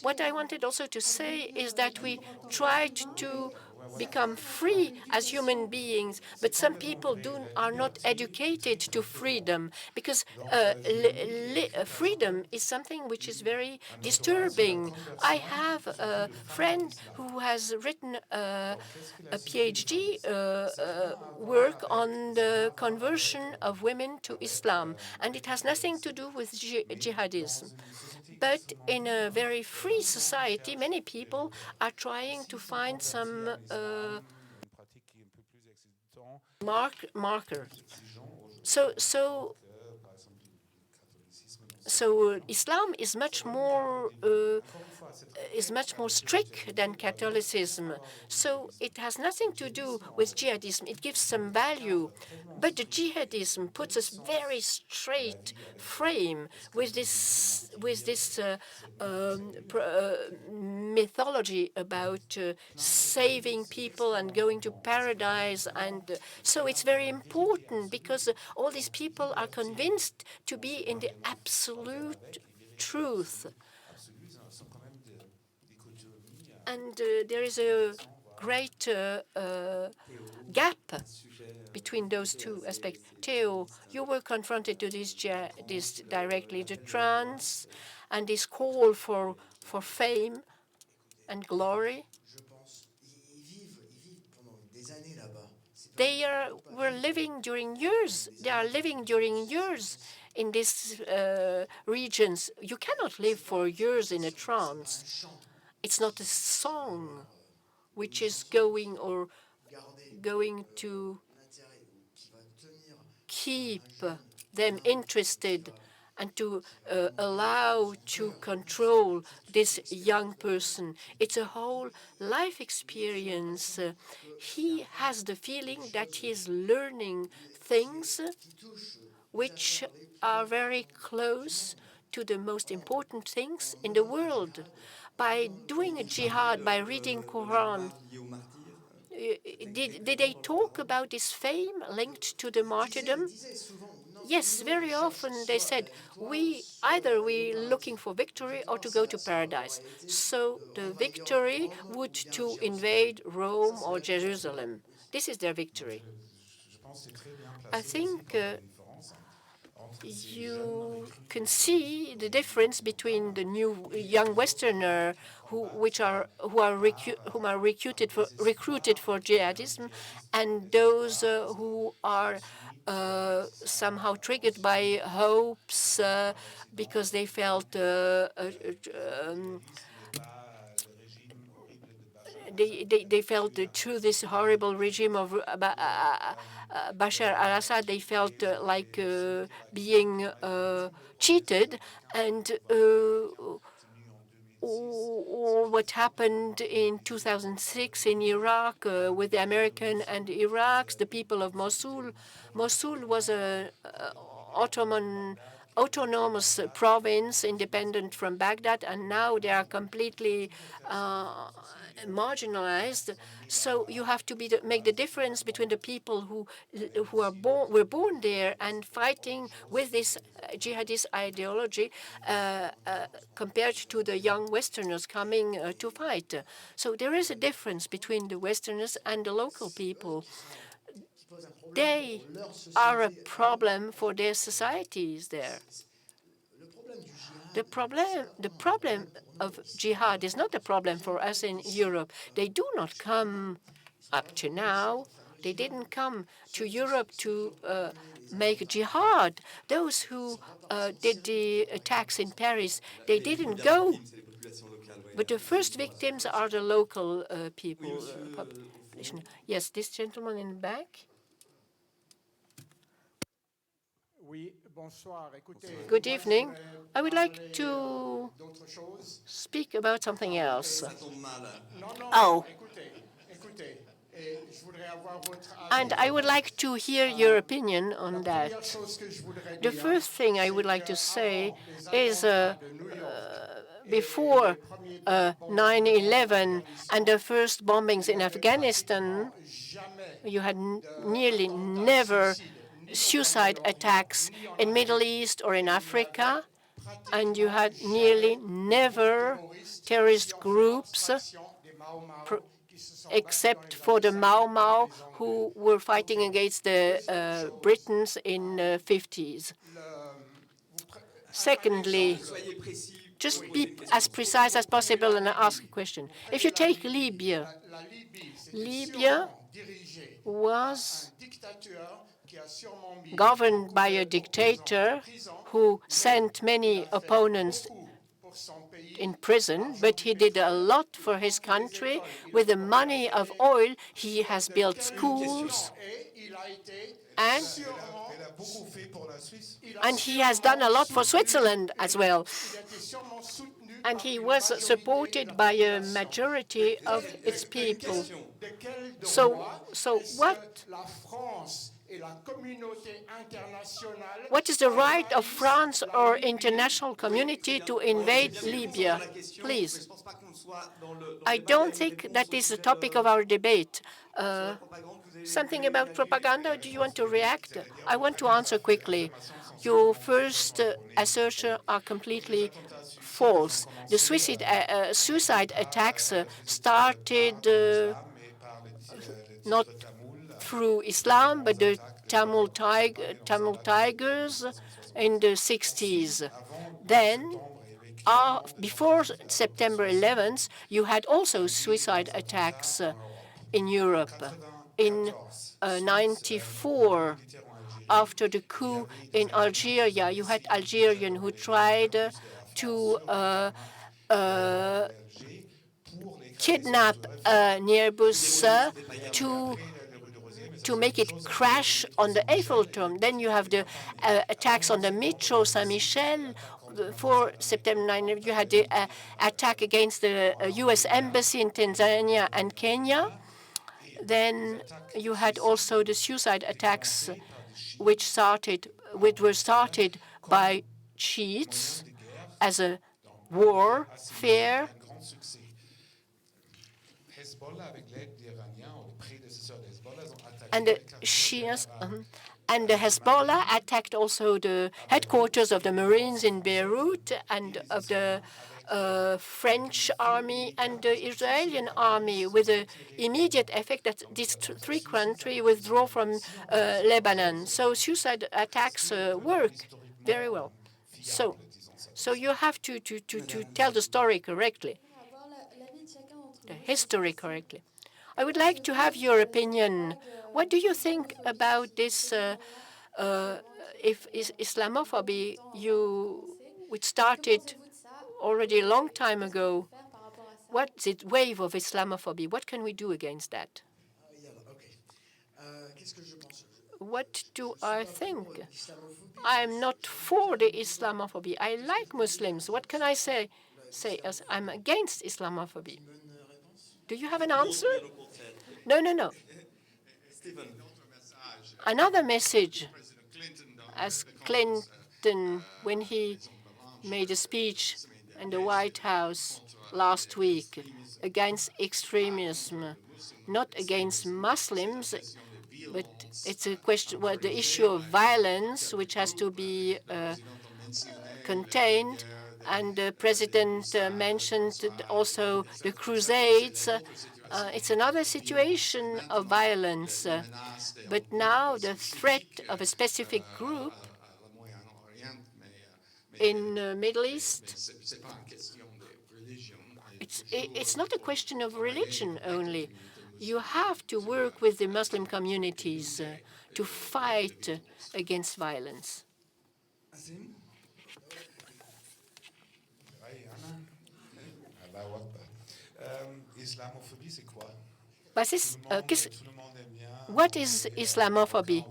What I wanted also to say is that we tried to become free as human beings, but some people are not educated to freedom, because freedom is something which is very disturbing. I have a friend who has written a PhD work on the conversion of women to Islam, and it has nothing to do with jihadism. But in a very free society, many people are trying to find some marker. So Islam is much more strict than Catholicism. So it has nothing to do with jihadism. It gives some value, but the jihadism puts us very straight frame with this mythology about saving people and going to paradise, and so it's very important because all these people are convinced to be in the absolute truth. And there is a great gap between those two aspects. Theo, you were confronted to this directly, the trance and this call for fame and glory. They are living during years in these regions. You cannot live for years in a trance. It's not a song which is going to keep them interested and to allow to control this young person. It's a whole life experience. He has the feeling that he is learning things which are very close to the most important things in the world. By doing a jihad, by reading Quran, did they talk about this fame linked to the martyrdom? Yes, very often they said, either we're looking for victory or to go to paradise. So the victory would to invade Rome or Jerusalem. This is their victory. I think you can see the difference between the new young Westerner who are recruited for jihadism and those who are somehow triggered by hopes because they felt they felt through this horrible regime of Bashar al-Assad, they felt like being cheated, and what happened in 2006 in Iraq with the American and Iraqs, the people of Mosul. Mosul was an autonomous province, independent from Baghdad, and now they are completely marginalized. So you have to make the difference between the people who were born there and fighting with this jihadist ideology compared to the young Westerners coming to fight. So there is a difference between the Westerners and the local people. They are a problem for their societies there. The problem of jihad is not a problem for us in Europe. They do not come up to now. They didn't come to Europe to make jihad. Those who did the attacks in Paris, they didn't go. But the first victims are the local people. Population. Yes, this gentleman in the back. Good evening. I would like to speak about something else. Oh. And I would like to hear your opinion on that. The first thing I would like to say is before 9/11 and the first bombings in Afghanistan, you had nearly never suicide attacks in Middle East or in Africa, and you had nearly never terrorist groups, except for the Mau Mau who were fighting against the Britons in the 50s. Secondly, just be as precise as possible and ask a question. If you take Libya, Libya was governed by a dictator who sent many opponents in prison, but he did a lot for his country. With the money of oil, he has built schools, and he has done a lot for Switzerland as well. And he was supported by a majority of its people. So what is the right of France or international community to invade Libya? Please. I don't think that is the topic of our debate. Something about propaganda? Do you want to react? I want to answer quickly. Your first assertions are completely false. The suicide attacks started not through Islam, but the Tamil Tigers in the 60s. Then, before September 11th, you had also suicide attacks in Europe. In 94, after the coup in Algeria, you had Algerians who tried to kidnap an Airbus to make it crash on the Eiffel Tower. Then you have the attacks on the Metro Saint-Michel. For September 9, you had the attack against the U.S. Embassy in Tanzania and Kenya. Then you had also the suicide attacks, which were started by Shiites as a warfare. And the Shias and the Hezbollah attacked also the headquarters of the Marines in Beirut and of the French army and the Israeli army, with the immediate effect that these three countries withdraw from Lebanon. So suicide attacks work very well. So you have to tell the story correctly, the history correctly. I would like to have your opinion. What do you think about this Islamophobia which started already a long time ago? What's it wave of Islamophobia? What can we do against that? What do I think? I'm not for the Islamophobia. I like Muslims. What can I say? As I'm against Islamophobia. Do you have an answer? No. Another message, as Clinton, when he made a speech in the White House last week against extremism, not against Muslims, but it's a question, well, the issue of violence, which has to be contained. And the president mentioned also the Crusades. It's another situation of violence. But now the threat of a specific group in the Middle East, it's not a question of religion only. You have to work with the Muslim communities to fight against violence. What is Islamophobia?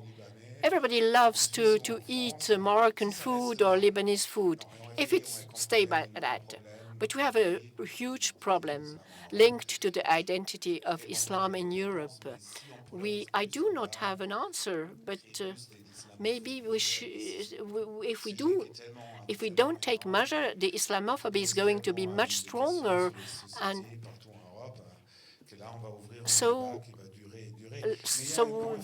Everybody loves to eat Moroccan food or Lebanese food, if it's stay by that. But we have a huge problem linked to the identity of Islam in Europe. I do not have an answer, but maybe we should, if we don't take measure, the Islamophobia is going to be much stronger, and so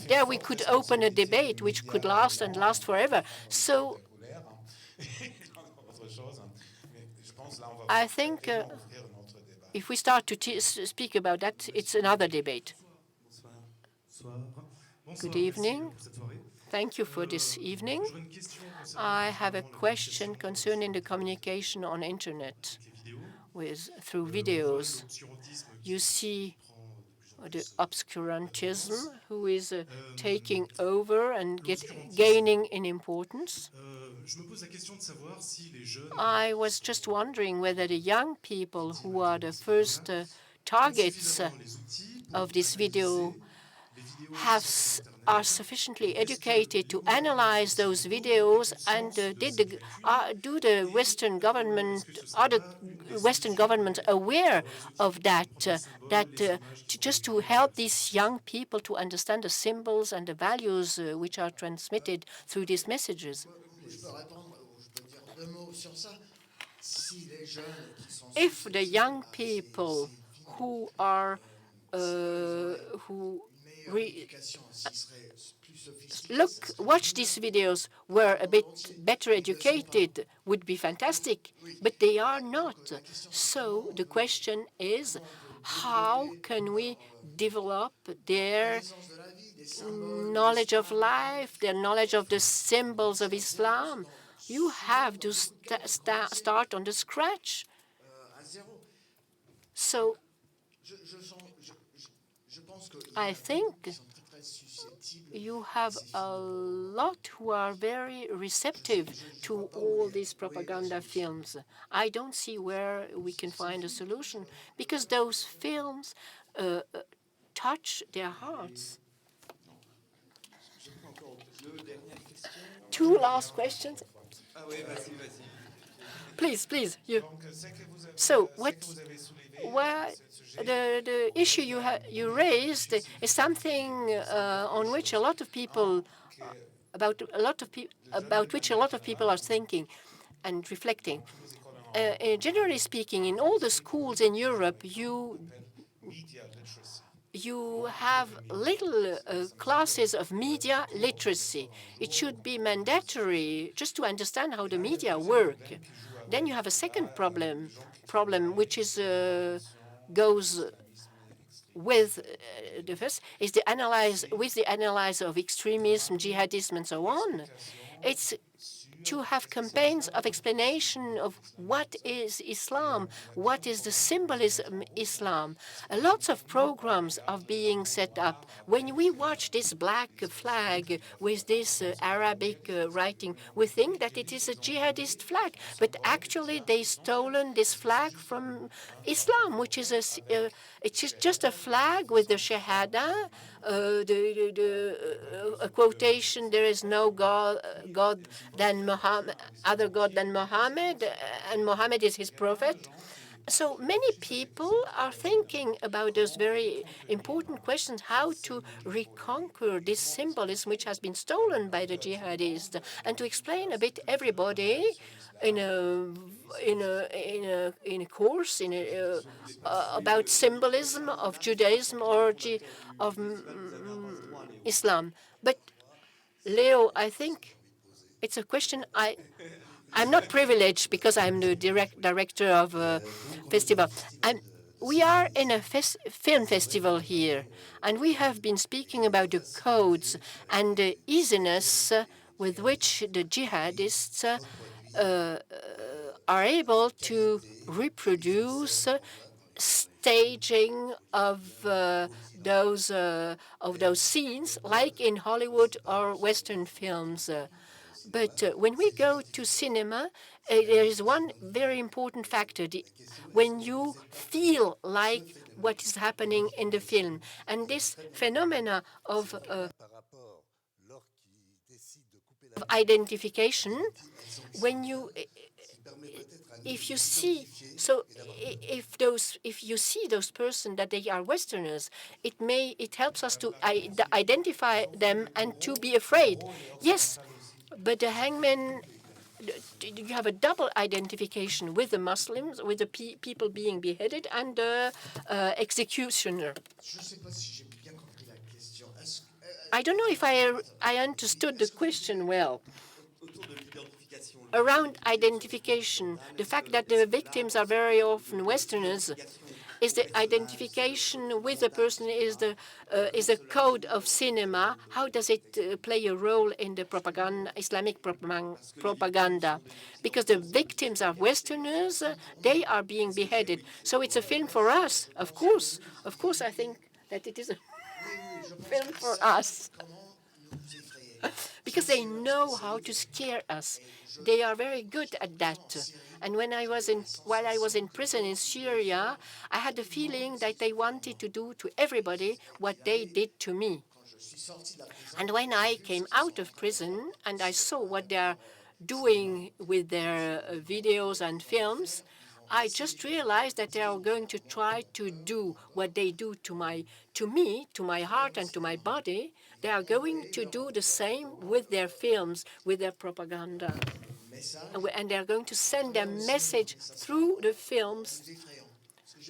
there we could open a debate which could last and last forever. So I think if we start to speak about that, it's another debate. Good evening. Thank you for this evening. I have a question concerning the communication on internet through videos. You see the obscurantism who is taking over and gaining in importance. I was just wondering whether the young people who are the first targets of this video are sufficiently educated to analyze those videos, and do the Western government, are the Western governments aware of that, just to help these young people to understand the symbols and the values which are transmitted through these messages? If the young people who are watch these videos were a bit better educated, would be fantastic, but they are not. So the question is, how can we develop their knowledge of life, their knowledge of the symbols of Islam? You have to start on the scratch. So I think you have a lot who are very receptive to all these propaganda films. I don't see where we can find a solution, because those films touch their hearts. Two last questions. Please. So the issue you raised is something on which a lot of people about which a lot of people are thinking and reflecting. Generally speaking, in all the schools in Europe, you have little classes of media literacy. It should be mandatory just to understand how the media work. then you have a second problem which is goes with the first, is the analysis of extremism, jihadism, and so on. It's to have campaigns of explanation of what is Islam, what is the symbolism Islam. Lots of programs are being set up. When we watch this black flag with this Arabic writing, we think that it is a jihadist flag, but actually they stolen this flag from Islam, which is it is just a flag with the Shahada, a quotation, there is no God than Muhammad, other God than Muhammad, and Muhammad is his prophet. So many people are thinking about those very important questions, how to reconquer this symbolism which has been stolen by the jihadists, and to explain a bit everybody in a course about symbolism of Judaism or of Islam. But Leo, I think it's a question I'm not privileged because I'm the director of a festival. We are in a film festival here, and we have been speaking about the codes and the easiness with which the jihadists are able to reproduce staging of those scenes, like in Hollywood or Western films. But when we go to cinema, there is one very important factor, when you feel like what is happening in the film. And this phenomena of identification, when you if you see those persons that they are Westerners, it helps us to identify them and to be afraid. Yes, but the hangman, you have a double identification with the Muslims, with the people being beheaded, and the executioner. I don't know if I understood the question well. Around identification, the fact that the victims are very often Westerners, is the identification with the person is a code of cinema. How does it play a role in the Islamic propaganda? Because the victims are Westerners, they are being beheaded. So it's a film for us, of course. Of course, I think that it is a film for us. Because they know how to scare us. They are very good at that. And while I was in prison in Syria, I had the feeling that they wanted to do to everybody what they did to me. And when I came out of prison and I saw what they are doing with their videos and films, I just realized that they are going to try to do what they do to me, to my heart and to my body. They are going to do the same with their films, with their propaganda. And they are going to send their message through the films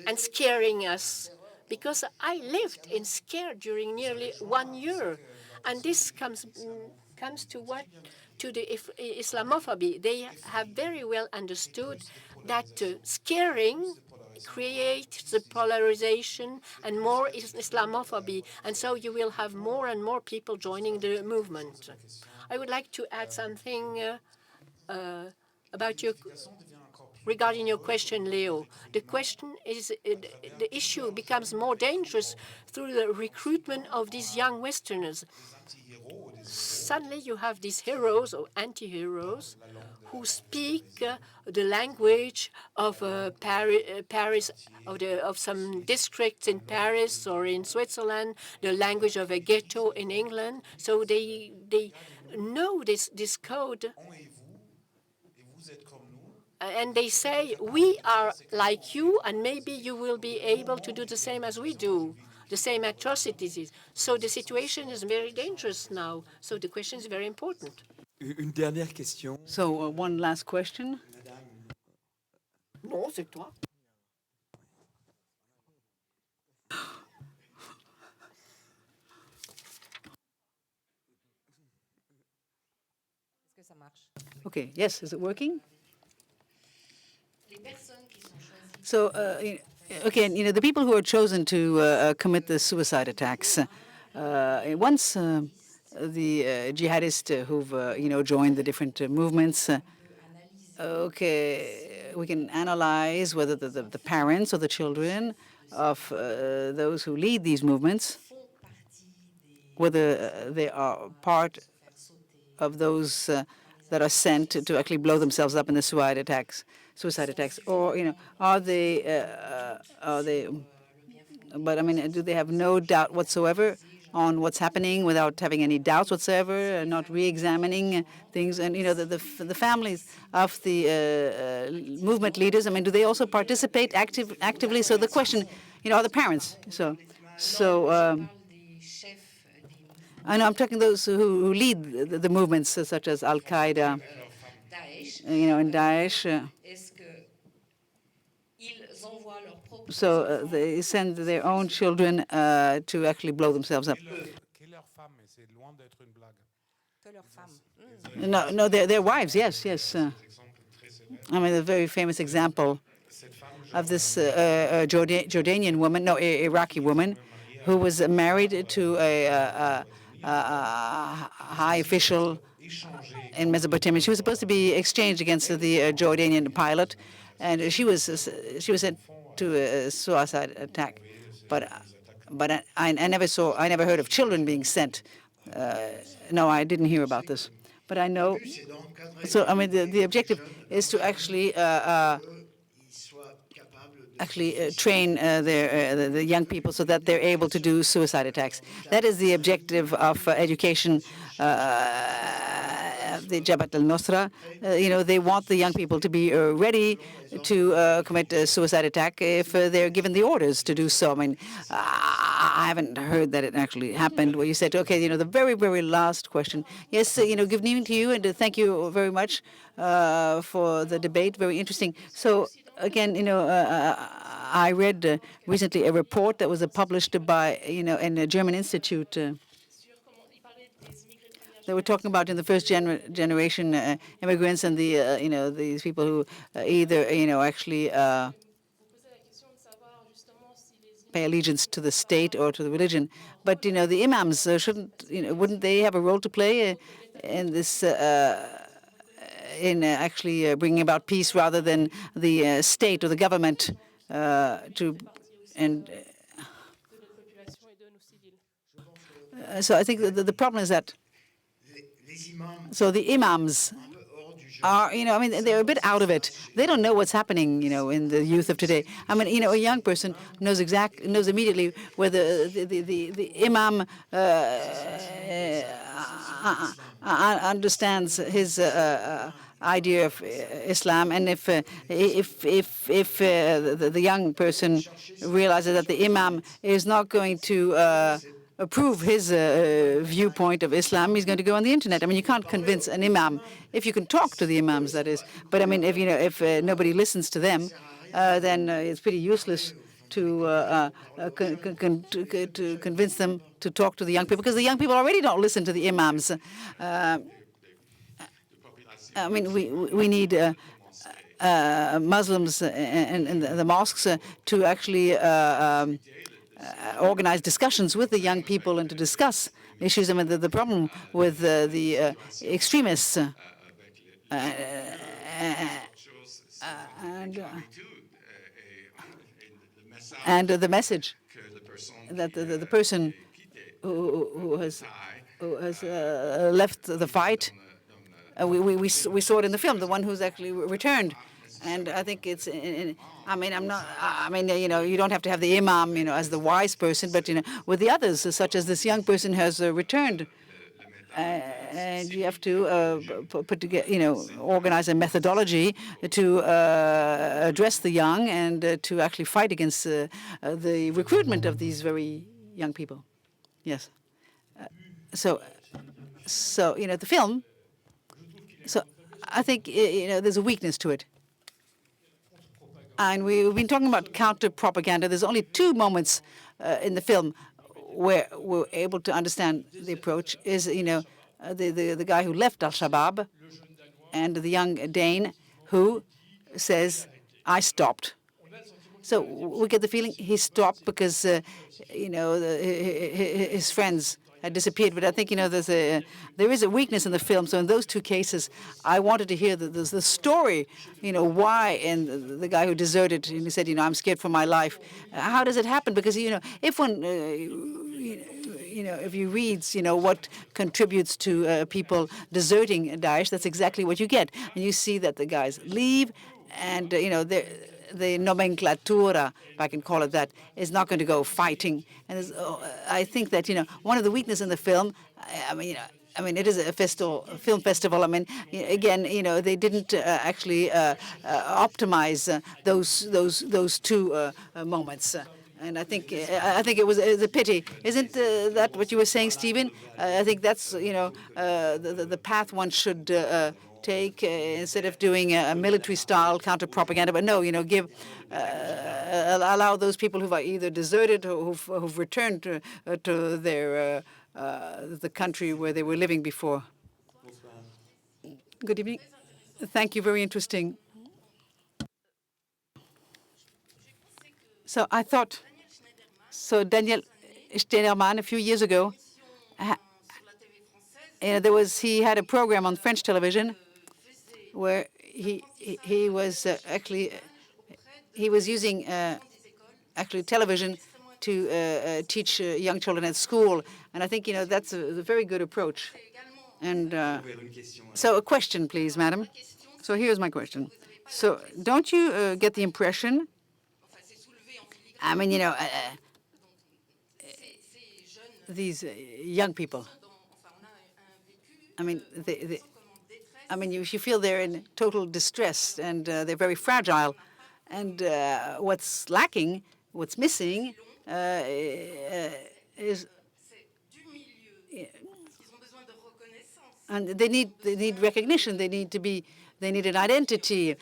and scaring us. Because I lived in scare during nearly 1 year. And this comes to what? To the Islamophobia. They have very well understood that scaring creates the polarization and more Islamophobia. And so you will have more and more people joining the movement. I would like to add something regarding your question, Leo. The question is, the issue becomes more dangerous through the recruitment of these young Westerners. Suddenly you have these heroes or anti-heroes who speak the language of Paris, of some districts in Paris or in Switzerland, the language of a ghetto in England. So they know this code. And they say, we are like you, and maybe you will be able to do the same as we do, the same atrocities. So the situation is very dangerous now. So the question is very important. Une dernière question. So one last question. Non, c'est toi. Okay, yes, is it working? So, okay, the people who are chosen to commit the suicide attacks, once the jihadists who've, joined the different movements, okay, we can analyze whether the parents or the children of those who lead these movements, whether they are part of those that are sent to actually blow themselves up in the suicide attacks, or are they? But I mean, do they have no doubt whatsoever on what's happening without having any doubts whatsoever, not re-examining things? And the families of the movement leaders, I mean, do they also participate actively? So the question, are the parents? I know I'm talking those who lead the movements, such as Al Qaida, and Daesh. So they send their own children to actually blow themselves up. No, their wives. Yes. I mean, a very famous example of this Jordanian woman, Iraqi woman, who was married to a high official in Mesopotamia. She was supposed to be exchanged against the Jordanian pilot, and she was sent to a suicide attack. But I never heard of children being sent. No, I didn't hear about this. But I know. So I mean, the objective is to actually train the young people so that they're able to do suicide attacks. That is the objective of education. The Jabhat al-Nusra, they want the young people to be ready to commit a suicide attack if they're given the orders to do so. I mean, I haven't heard that it actually happened where you said, okay, the very, very last question. Yes, good evening to you, and thank you very much for the debate. Very interesting. So, again, I read recently a report that was published by, in a German institute. They were talking about in the first generation immigrants and the these people who either actually pay allegiance to the state or to the religion. But the imams wouldn't they have a role to play in this in actually bringing about peace rather than the state or the government so I think the problem is that. So the imams are, I mean, they're a bit out of it. They don't know what's happening, in the youth of today. I mean, a young person knows immediately whether the imam understands his idea of Islam, and if the young person realizes that the imam is not going to approve his viewpoint of Islam, he's going to go on the internet. I mean, you can't convince an imam if you can talk to the imams, that is. But I mean, if nobody listens to them, then it's pretty useless to convince them to talk to the young people, because the young people already don't listen to the imams. I mean, we need Muslims in the mosques to actually organize discussions with the young people and to discuss issues. I mean, the problem with the extremists and the message that the person who has left the fight, we saw it in the film, the one who's actually returned. And I think it's, I mean, you don't have to have the imam, as the wise person, but, with the others, such as this young person has returned. And you have to put together, organize a methodology to address the young and to actually fight against the recruitment of these very young people. Yes. So the film, so I think, there's a weakness to it. And we've been talking about counter-propaganda. There's only 2 moments in the film where we're able to understand the approach. Is the guy who left Al-Shabaab and the young Dane who says, "I stopped." So we get the feeling he stopped because, his friends had disappeared. But I think, there is a weakness in the film. So in those two cases, I wanted to hear the story, why, and the guy who deserted, and he said, I'm scared for my life. How does it happen? Because, if one, if you read, what contributes to people deserting Daesh, that's exactly what you get. And you see that the guys leave, and, the nomenclatura, if I can call it that, is not going to go fighting. And I think that, one of the weaknesses in the film, it is a film festival. Again, they didn't actually optimize those two moments. And I think it was a pity. Isn't that what you were saying, Stephen? I think that's the path one should take instead of doing a military-style counter-propaganda. But no, allow those people who've either deserted or who've returned to their the country where they were living before. Good evening. Thank you. Very interesting. So I thought. So Daniel Schneiderman, a few years ago, he had a program on French television where he was he was using actually television to teach young children at school, and I think that's a very good approach. And so a question, please, madam. So here's my question. So don't you get the impression? These young people. You feel they're in total distress, and they're very fragile. And what's lacking, what's missing, is, and they need recognition. They need an identity.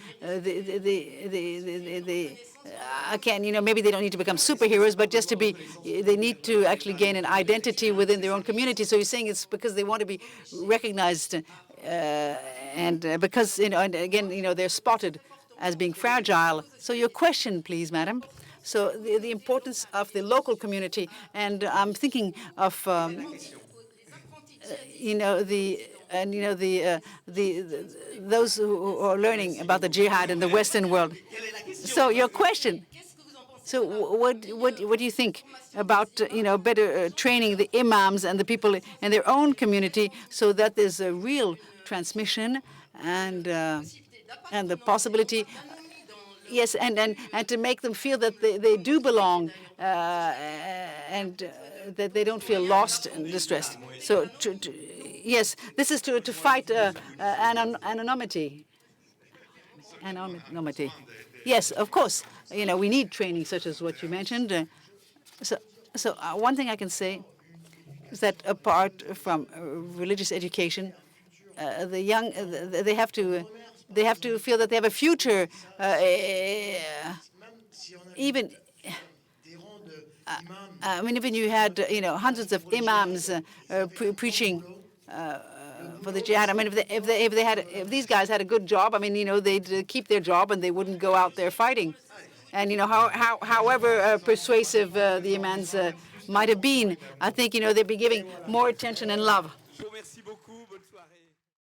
Again, maybe they don't need to become superheroes, but just they need to actually gain an identity within their own community. So you're saying it's because they want to be recognized, and because, and again, they're spotted as being fragile. So your question, please, madam. So the importance of the local community, and I'm thinking of, those who are learning about the jihad in the Western world. So your question. So what do you think about better training the imams and the people in their own community so that there's a real transmission and the possibility, yes, and to make them feel that they do belong and that they don't feel lost and distressed. So yes, this is to fight anonymity. Anonymity. Yes, of course. We need training such as what you mentioned. So one thing I can say is that apart from religious education, the young they have to feel that they have a future. Even even you had hundreds of imams preaching for the jihad. If these guys had a good job, they'd keep their job and they wouldn't go out there fighting. And however persuasive the imams might have been, I think they'd be giving more attention and love.